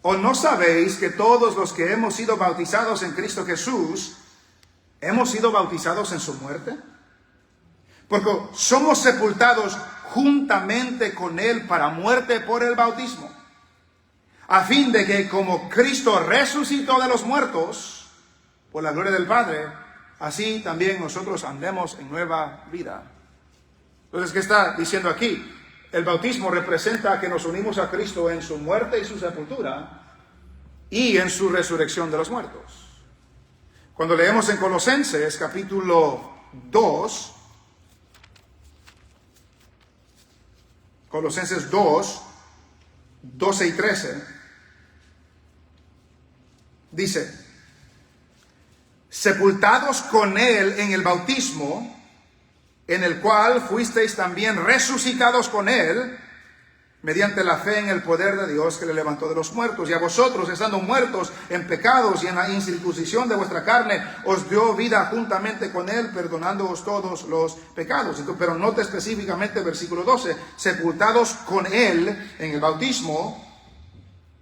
¿O no sabéis que todos los que hemos sido bautizados en Cristo Jesús, hemos sido bautizados en su muerte? Porque somos sepultados juntamente con Él para muerte por el bautismo, a fin de que como Cristo resucitó de los muertos por la gloria del Padre, así también nosotros andemos en nueva vida. Entonces, ¿qué está diciendo aquí? El bautismo representa que nos unimos a Cristo en su muerte y su sepultura y en su resurrección de los muertos. Cuando leemos en Colosenses capítulo 2, Colosenses 2, 12 y 13, dice: sepultados con Él en el bautismo, en el cual fuisteis también resucitados con Él, mediante la fe en el poder de Dios que le levantó de los muertos. Y a vosotros, estando muertos en pecados y en la incircuncisión de vuestra carne, os dio vida juntamente con Él, perdonándoos todos los pecados. Entonces, pero note específicamente versículo 12, sepultados con Él en el bautismo,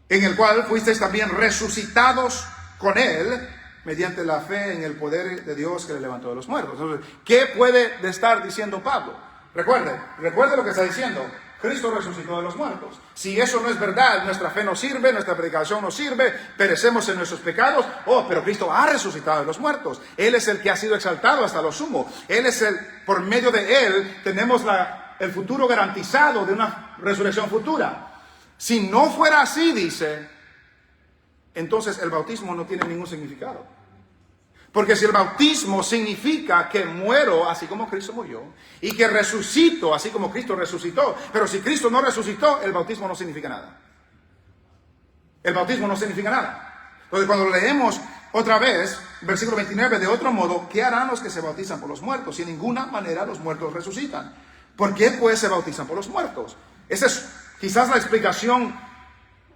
en el cual fuisteis también resucitados con Él, mediante la fe en el poder de Dios que le levantó de los muertos. Entonces, ¿qué puede estar diciendo Pablo? Recuerde lo que está diciendo. Cristo resucitó de los muertos. Si eso no es verdad, nuestra fe no sirve, nuestra predicación no sirve, perecemos en nuestros pecados. Pero Cristo ha resucitado de los muertos. Él es el que ha sido exaltado hasta lo sumo. Él es por medio de Él tenemos el futuro garantizado de una resurrección futura. Si no fuera así, dice, entonces el bautismo no tiene ningún significado. Porque si el bautismo significa que muero así como Cristo murió y que resucito así como Cristo resucitó, pero si Cristo no resucitó, el bautismo no significa nada. El bautismo no significa nada. Entonces, cuando leemos otra vez, versículo 29, de otro modo, ¿qué harán los que se bautizan por los muertos? Si en ninguna manera los muertos resucitan. ¿Por qué pues se bautizan por los muertos? Esa es quizás la explicación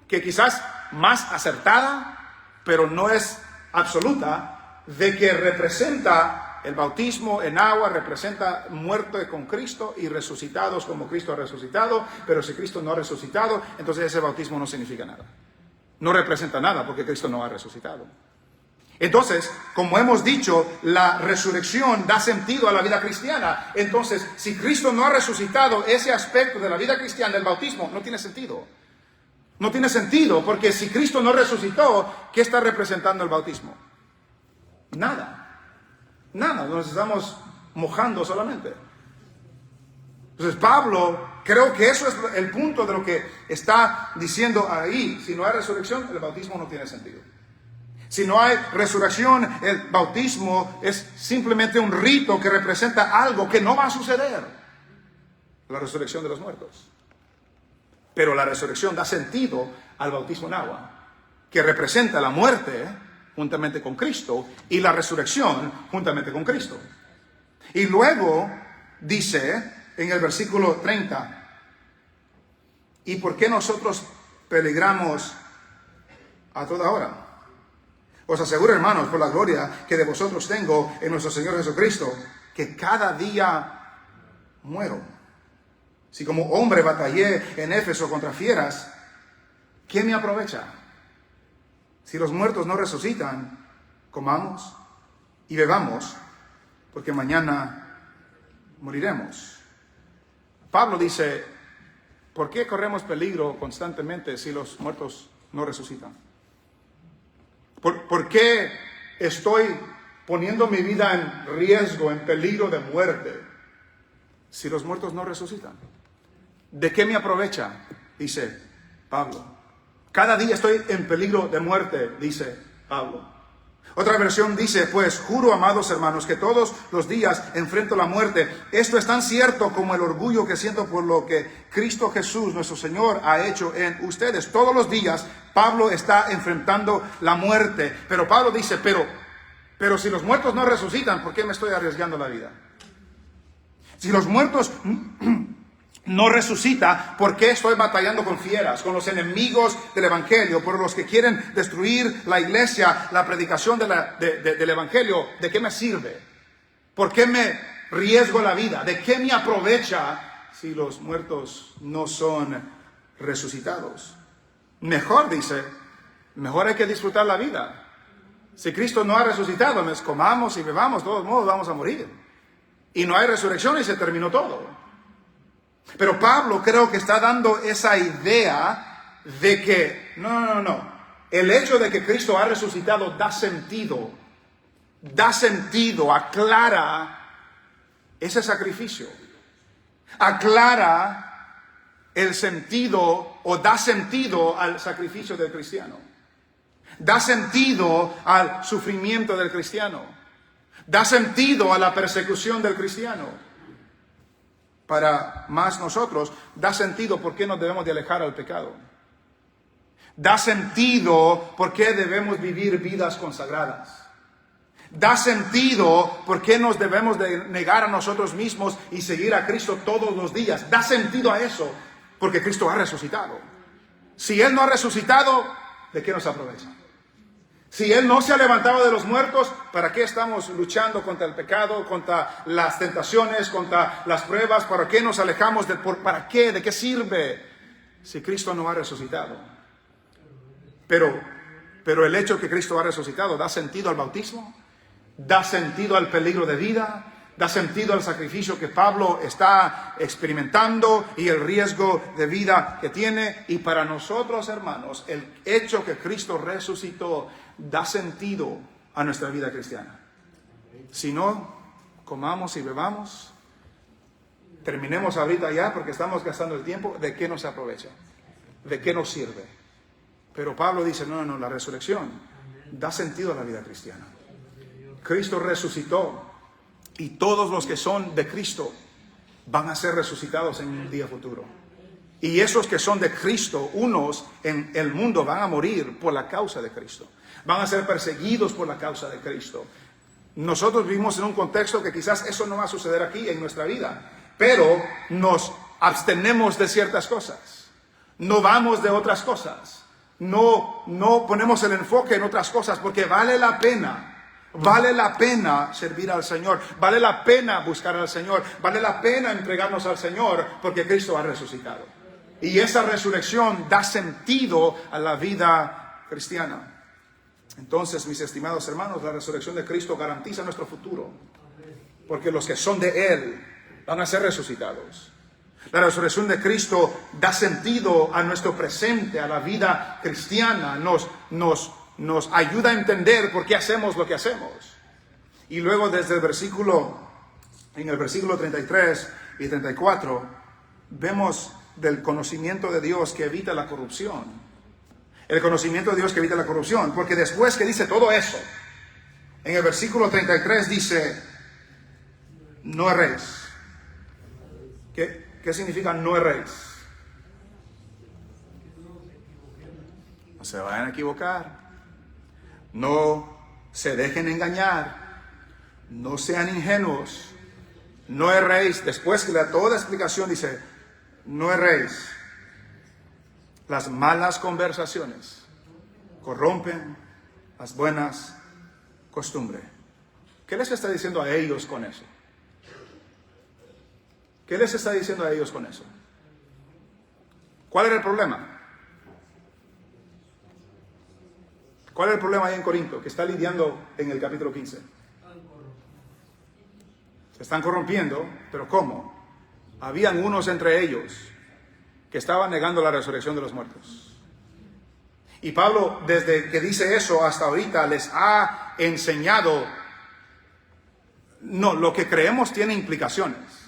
que quizás más acertada, pero no es absoluta, de que representa el bautismo en agua, representa muerte con Cristo y resucitados como Cristo ha resucitado. Pero si Cristo no ha resucitado, entonces ese bautismo no significa nada. No representa nada porque Cristo no ha resucitado. Entonces, como hemos dicho, la resurrección da sentido a la vida cristiana. Entonces, si Cristo no ha resucitado, ese aspecto de la vida cristiana, el bautismo, no tiene sentido. No tiene sentido, porque si Cristo no resucitó, ¿qué está representando el bautismo? Nada, nos estamos mojando solamente. Entonces Pablo, creo que eso es el punto de lo que está diciendo ahí. Si no hay resurrección, el bautismo no tiene sentido. Si no hay resurrección, el bautismo es simplemente un rito que representa algo que no va a suceder. La resurrección de los muertos. Pero la resurrección da sentido al bautismo en agua, que representa la muerte juntamente con Cristo y la resurrección juntamente con Cristo. Y luego dice en el versículo 30, ¿y por qué nosotros peligramos a toda hora? Os aseguro, hermanos, por la gloria que de vosotros tengo en nuestro Señor Jesucristo, que cada día muero. Si como hombre batallé en Éfeso contra fieras, ¿qué me aprovecha? Si los muertos no resucitan, comamos y bebamos, porque mañana moriremos. Pablo dice, ¿por qué corremos peligro constantemente si los muertos no resucitan? ¿Por qué estoy poniendo mi vida en riesgo, en peligro de muerte, si los muertos no resucitan? ¿De qué me aprovecha? Dice Pablo. Cada día estoy en peligro de muerte, dice Pablo. Otra versión dice, pues juro, amados hermanos, que todos los días enfrento la muerte. Esto es tan cierto como el orgullo que siento por lo que Cristo Jesús, nuestro Señor, ha hecho en ustedes. Todos los días Pablo está enfrentando la muerte. Pero Pablo dice, pero si los muertos no resucitan, ¿por qué me estoy arriesgando la vida? Si los muertos no resucita, ¿por qué estoy batallando con fieras, con los enemigos del Evangelio, por los que quieren destruir la iglesia, la predicación del Evangelio? ¿De qué me sirve? ¿Por qué me riesgo la vida? ¿De qué me aprovecha si los muertos no son resucitados? Mejor, dice, mejor hay que disfrutar la vida. Si Cristo no ha resucitado, nos comamos y bebamos, de todos modos vamos a morir. Y no hay resurrección y se terminó todo. Pero Pablo creo que está dando esa idea de que, no. El hecho de que Cristo ha resucitado da sentido, aclara ese sacrificio. Aclara el sentido o da sentido al sacrificio del cristiano. Da sentido al sufrimiento del cristiano. Da sentido a la persecución del cristiano. Para más nosotros, da sentido por qué nos debemos de alejar al pecado. Da sentido por qué debemos vivir vidas consagradas. Da sentido por qué nos debemos de negar a nosotros mismos y seguir a Cristo todos los días. Da sentido a eso porque Cristo ha resucitado. Si Él no ha resucitado, ¿de qué nos aprovecha? Si Él no se ha levantado de los muertos, ¿para qué estamos luchando contra el pecado, contra las tentaciones, contra las pruebas? ¿Para qué nos alejamos? ¿Para qué? ¿De qué sirve si Cristo no ha resucitado? Pero el hecho que Cristo ha resucitado da sentido al bautismo, da sentido al peligro de vida, da sentido al sacrificio que Pablo está experimentando y el riesgo de vida que tiene. Y para nosotros, hermanos, el hecho que Cristo resucitó da sentido a nuestra vida cristiana. Si no, comamos y bebamos, terminemos ahorita ya porque estamos gastando el tiempo, ¿de qué nos aprovecha? ¿De qué nos sirve? Pero Pablo dice, no, la resurrección da sentido a la vida cristiana. Cristo resucitó y todos los que son de Cristo van a ser resucitados en un día futuro. Y esos que son de Cristo, unos en el mundo van a morir por la causa de Cristo. Van a ser perseguidos por la causa de Cristo. Nosotros vivimos en un contexto que quizás eso no va a suceder aquí en nuestra vida, pero nos abstenemos de ciertas cosas. No vamos de otras cosas. No ponemos el enfoque en otras cosas porque vale la pena. Vale la pena servir al Señor. Vale la pena buscar al Señor. Vale la pena entregarnos al Señor porque Cristo ha resucitado. Y esa resurrección da sentido a la vida cristiana. Entonces, mis estimados hermanos, la resurrección de Cristo garantiza nuestro futuro. Porque los que son de Él van a ser resucitados. La resurrección de Cristo da sentido a nuestro presente, a la vida cristiana. Nos ayuda a entender por qué hacemos lo que hacemos. Y luego desde en el versículo 33 y 34, vemos del conocimiento de Dios que evita la corrupción. El conocimiento de Dios que evita la corrupción. Porque después que dice todo eso, en el versículo 33 dice, no erréis. ¿Qué significa no erréis? No se vayan a equivocar. No se dejen engañar. No sean ingenuos. No erréis. Después que le da toda explicación dice, no erréis. Las malas conversaciones corrompen las buenas costumbres. ¿Qué les está diciendo a ellos con eso? ¿Qué les está diciendo a ellos con eso? ¿Cuál era el problema? ¿Cuál era el problema ahí en Corinto que está lidiando en el capítulo 15? Se están corrompiendo, pero ¿cómo? Habían unos entre ellos que estaban negando la resurrección de los muertos. Y Pablo, desde que dice eso hasta ahorita, les ha enseñado, no, lo que creemos tiene implicaciones.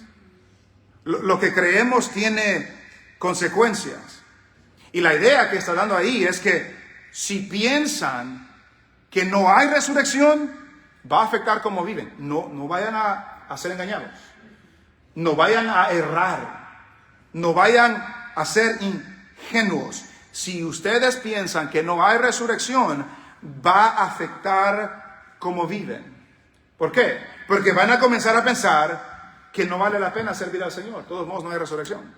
Lo que creemos tiene consecuencias. Y la idea que está dando ahí es que si piensan que no hay resurrección, va a afectar cómo viven. No vayan a ser engañados. No vayan a errar. No vayan a ser ingenuos. Si ustedes piensan que no hay resurrección, va a afectar cómo viven. ¿Por qué? Porque van a comenzar a pensar que no vale la pena servir al Señor. De todos modos, no hay resurrección.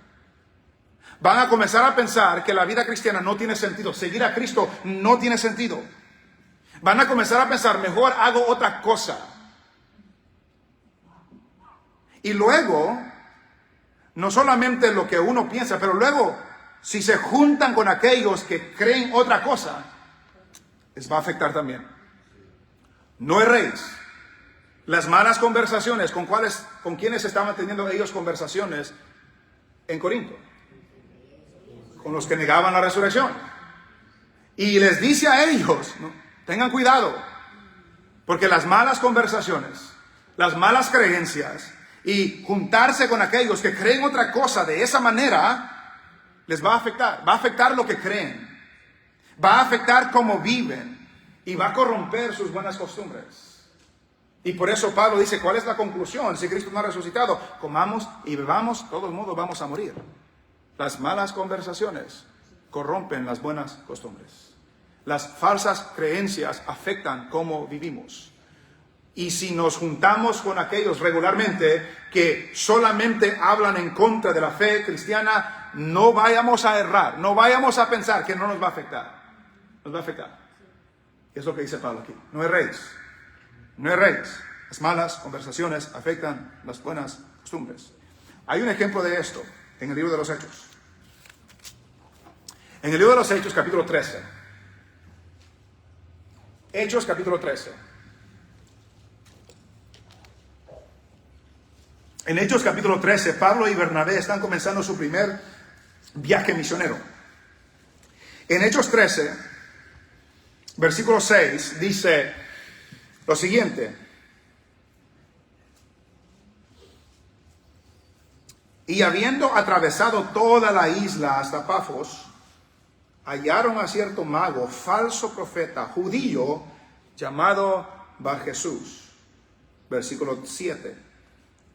Van a comenzar a pensar que la vida cristiana no tiene sentido. Seguir a Cristo no tiene sentido. Van a comenzar a pensar, mejor hago otra cosa. Y luego No solamente lo que uno piensa, pero luego, si se juntan con aquellos que creen otra cosa, les va a afectar también. No erréis. Las malas conversaciones, ¿con quiénes estaban teniendo ellos conversaciones en Corinto? Con los que negaban la resurrección. Y les dice a ellos, ¿no?, tengan cuidado, porque las malas conversaciones, las malas creencias y juntarse con aquellos que creen otra cosa de esa manera, les va a afectar. Va a afectar lo que creen, va a afectar cómo viven y va a corromper sus buenas costumbres. Y por eso Pablo dice, ¿cuál es la conclusión? Si Cristo no ha resucitado, comamos y bebamos, de todos modos vamos a morir. Las malas conversaciones corrompen las buenas costumbres. Las falsas creencias afectan cómo vivimos. Y si nos juntamos con aquellos regularmente que solamente hablan en contra de la fe cristiana, no vayamos a errar, no vayamos a pensar que no nos va a afectar. Nos va a afectar. Es lo que dice Pablo aquí. No erréis. No erréis. Las malas conversaciones afectan las buenas costumbres. Hay un ejemplo de esto en el libro de los Hechos. En el libro de los Hechos, capítulo 13. Hechos, capítulo 13. En Hechos, capítulo 13, Pablo y Bernabé están comenzando su primer viaje misionero. En Hechos 13, versículo 6, dice lo siguiente. Y habiendo atravesado toda la isla hasta Pafos, hallaron a cierto mago, falso profeta, judío, llamado Bar Jesús, versículo 7,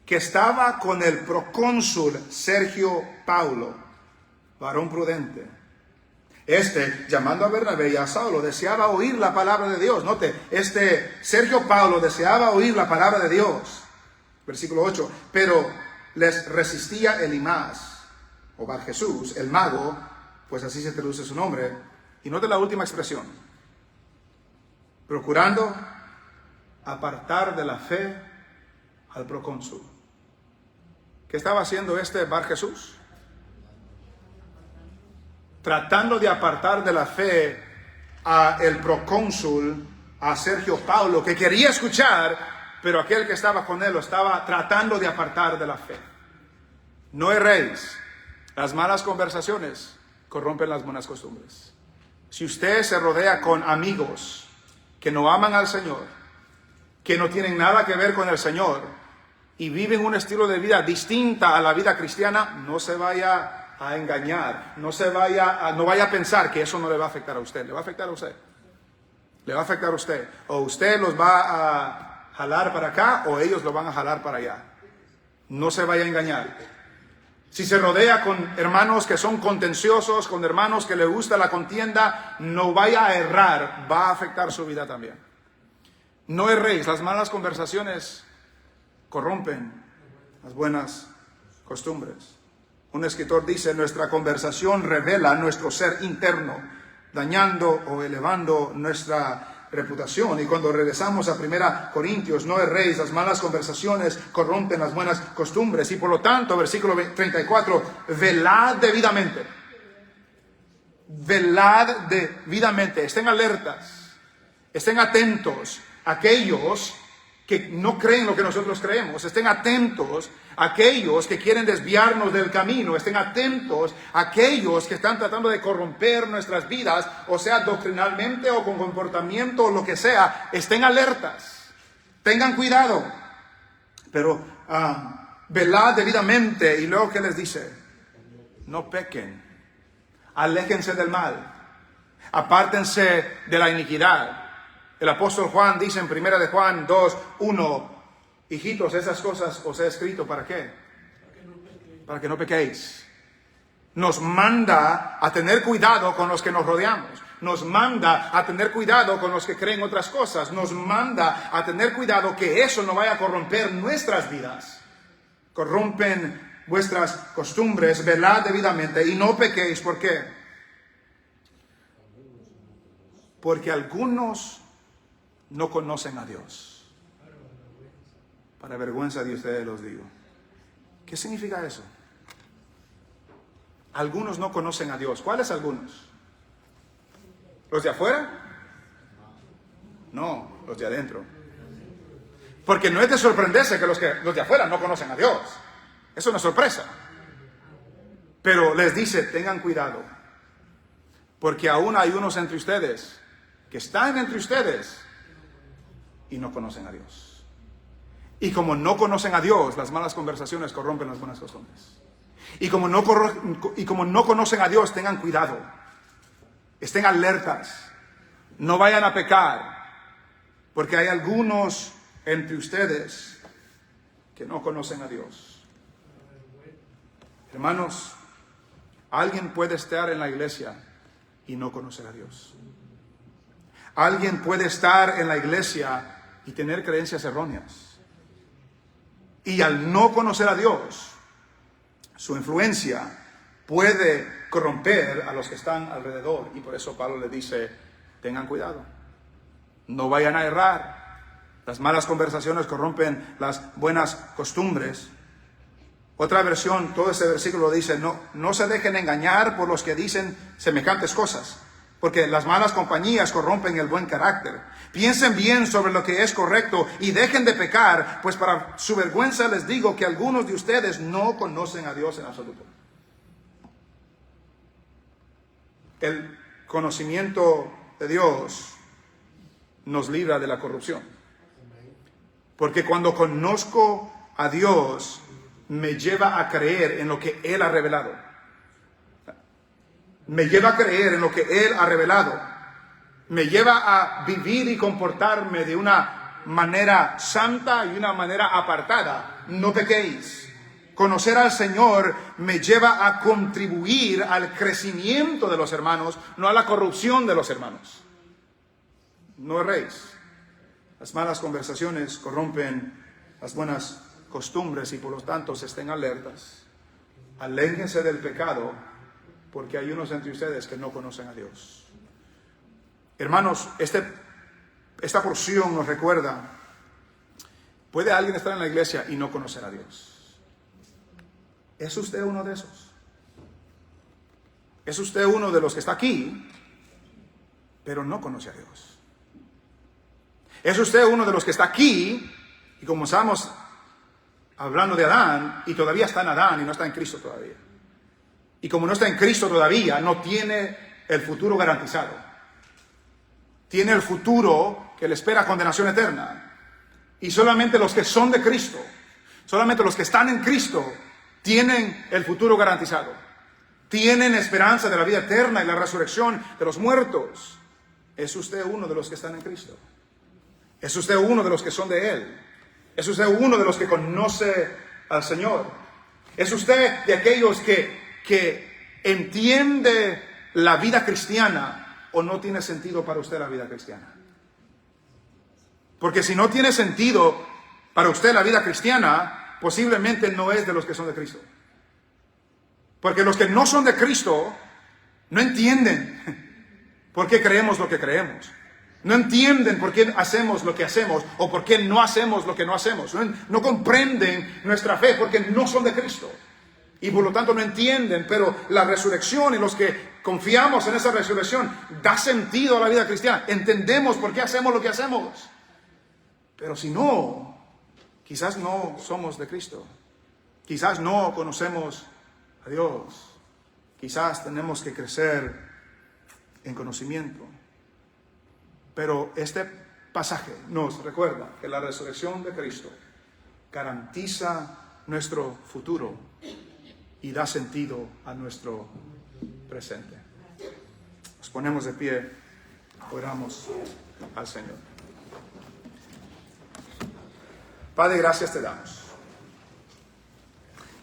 que estaba con el procónsul Sergio Paulo, varón prudente. Este, llamando a Bernabé y a Saulo, deseaba oír la palabra de Dios. Note, Sergio Paulo deseaba oír la palabra de Dios. Versículo 8, pero les resistía Elimas, o Bar Jesús, el mago, pues así se traduce su nombre. Y note la última expresión. Procurando apartar de la fe al procónsul. ¿Qué estaba haciendo este Bar Jesús? Tratando de apartar de la fe a el procónsul, a Sergio Paulo, que quería escuchar, pero aquel que estaba con él lo estaba tratando de apartar de la fe. No erréis. Las malas conversaciones corrompen las buenas costumbres. Si usted se rodea con amigos que no aman al Señor, que no tienen nada que ver con el Señor y viven un estilo de vida distinta a la vida cristiana, no se vaya a engañar, no vaya a pensar que eso no le va a afectar a usted. Le va a afectar a usted. Le va a afectar a usted. O usted los va a jalar para acá o ellos lo van a jalar para allá. No se vaya a engañar. Si se rodea con hermanos que son contenciosos, con hermanos que le gusta la contienda, no vaya a errar, va a afectar su vida también. No erréis, las malas conversaciones corrompen las buenas costumbres. Un escritor dice, nuestra conversación revela nuestro ser interno, dañando o elevando nuestra reputación. Y cuando regresamos a 1 Corintios, no erréis, las malas conversaciones corrompen las buenas costumbres. Y por lo tanto, versículo 34, velad debidamente. Velad debidamente. Estén alertas. Estén atentos. Aquellos que no creen lo que nosotros creemos. Estén atentos a aquellos que quieren desviarnos del camino. Estén atentos a aquellos que están tratando de corromper nuestras vidas, o sea, doctrinalmente o con comportamiento o lo que sea. Estén alertas. Tengan cuidado. Pero velad debidamente. Y luego, ¿qué les dice? No pequen. Aléjense del mal. Apártense de la iniquidad. El apóstol Juan dice en 1 de Juan 2:1, hijitos, esas cosas os he escrito, ¿para qué? Para que no pequéis. Nos manda a tener cuidado con los que nos rodeamos. Nos manda a tener cuidado con los que creen otras cosas. Nos manda a tener cuidado que eso no vaya a corromper nuestras vidas. Corrompen vuestras costumbres, velad debidamente y no pequéis. ¿Por qué? Porque algunos no conocen a Dios. Para vergüenza de ustedes los digo. ¿Qué significa eso? Algunos no conocen a Dios. ¿Cuáles algunos? ¿Los de afuera? No, los de adentro. Porque no es de sorprenderse que los de afuera no conocen a Dios. Eso no es sorpresa. Pero les dice, tengan cuidado. Porque aún hay unos entre ustedes que están entre ustedes y no conocen a Dios. Y como no conocen a Dios, las malas conversaciones corrompen las buenas costumbres. Y como no conocen a Dios, tengan cuidado. Estén alertas. No vayan a pecar. Porque hay algunos entre ustedes que no conocen a Dios. Hermanos, alguien puede estar en la iglesia y no conocer a Dios. Alguien puede estar en la iglesia y tener creencias erróneas. Y al no conocer a Dios, su influencia puede corromper a los que están alrededor. Y por eso Pablo le dice, tengan cuidado. No vayan a errar. Las malas conversaciones corrompen las buenas costumbres. Otra versión, todo ese versículo dice, no se dejen engañar por los que dicen semejantes cosas, porque las malas compañías corrompen el buen carácter. Piensen bien sobre lo que es correcto y dejen de pecar, pues para su vergüenza les digo que algunos de ustedes no conocen a Dios en absoluto. El conocimiento de Dios nos libra de la corrupción. Porque cuando conozco a Dios, me lleva a creer en lo que Él ha revelado. Me lleva a creer en lo que Él ha revelado. Me lleva a vivir y comportarme de una manera santa y una manera apartada. No pequéis. Conocer al Señor me lleva a contribuir al crecimiento de los hermanos, no a la corrupción de los hermanos. No erréis. Las malas conversaciones corrompen las buenas costumbres y por lo tanto estén alertas. Aléjense del pecado porque hay unos entre ustedes que no conocen a Dios. Hermanos, esta porción nos recuerda, ¿puede alguien estar en la iglesia y no conocer a Dios? ¿Es usted uno de esos? ¿Es usted uno de los que está aquí, pero no conoce a Dios? ¿Es usted uno de los que está aquí y como estamos hablando de Adán y todavía está en Adán y no está en Cristo todavía? Y como no está en Cristo todavía, no tiene el futuro garantizado. Tiene el futuro que le espera condenación eterna. Y solamente los que son de Cristo, solamente los que están en Cristo, tienen el futuro garantizado. Tienen esperanza de la vida eterna y la resurrección de los muertos. ¿Es usted uno de los que están en Cristo? ¿Es usted uno de los que son de Él? ¿Es usted uno de los que conoce al Señor? ¿Es usted de aquellos que entiende la vida cristiana o no tiene sentido para usted la vida cristiana? Porque si no tiene sentido para usted la vida cristiana, posiblemente no es de los que son de Cristo. Porque los que no son de Cristo no entienden por qué creemos lo que creemos. No entienden por qué hacemos lo que hacemos o por qué no hacemos lo que no hacemos. No comprenden nuestra fe porque no son de Cristo. Y por lo tanto no entienden, pero la resurrección y los que confiamos en esa resurrección da sentido a la vida cristiana. Entendemos por qué hacemos lo que hacemos. Pero si no, quizás no somos de Cristo. Quizás no conocemos a Dios. Quizás tenemos que crecer en conocimiento. Pero este pasaje nos recuerda que la resurrección de Cristo garantiza nuestro futuro y da sentido a nuestro presente. Nos ponemos de pie, oramos al Señor. Padre, gracias te damos.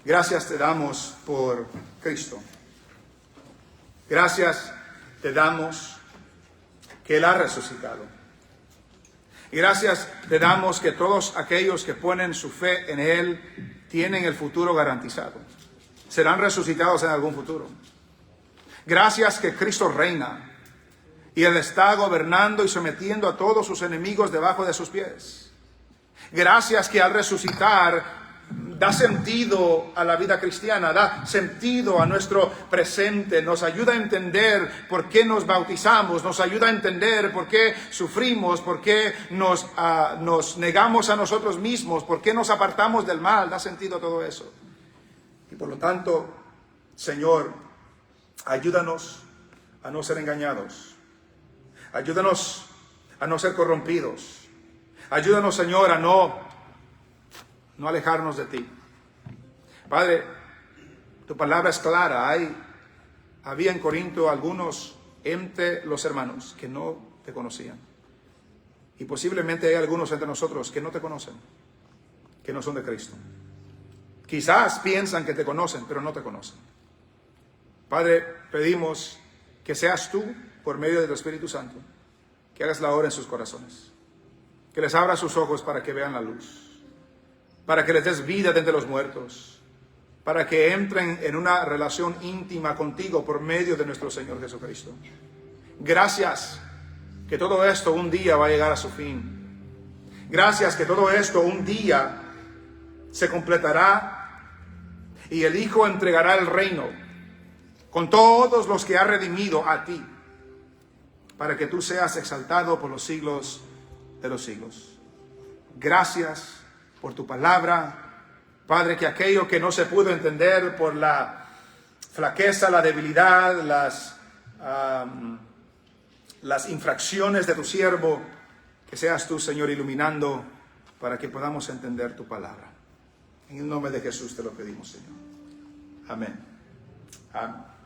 Gracias te damos por Cristo. Gracias te damos que Él ha resucitado. Y gracias te damos que todos aquellos que ponen su fe en Él tienen el futuro garantizado. Serán resucitados en algún futuro. Gracias que Cristo reina y Él está gobernando y sometiendo a todos sus enemigos debajo de sus pies. Gracias que al resucitar da sentido a la vida cristiana, da sentido a nuestro presente, nos ayuda a entender por qué nos bautizamos, nos ayuda a entender por qué sufrimos, por qué nos negamos a nosotros mismos, por qué nos apartamos del mal, da sentido a todo eso. Y por lo tanto, Señor, ayúdanos a no ser engañados, ayúdanos a no ser corrompidos, ayúdanos, Señor, a no alejarnos de ti. Padre, tu palabra es clara. Había en Corinto algunos entre los hermanos que no te conocían. Y posiblemente hay algunos entre nosotros que no te conocen, que no son de Cristo. Quizás piensan que te conocen, pero no te conocen. Padre, pedimos que seas tú, por medio del Espíritu Santo, que hagas la obra en sus corazones, que les abra sus ojos para que vean la luz, para que les des vida de entre los muertos, para que entren en una relación íntima contigo por medio de nuestro Señor Jesucristo. Gracias que todo esto un día va a llegar a su fin. Gracias que todo esto un día se completará y el Hijo entregará el reino con todos los que ha redimido a ti, para que tú seas exaltado por los siglos de los siglos. Gracias por tu palabra, Padre, que aquello que no se pudo entender por la flaqueza, la debilidad, las infracciones de tu siervo, que seas tú, Señor, iluminando para que podamos entender tu palabra. En el nombre de Jesús te lo pedimos, Señor. Amén. Amén.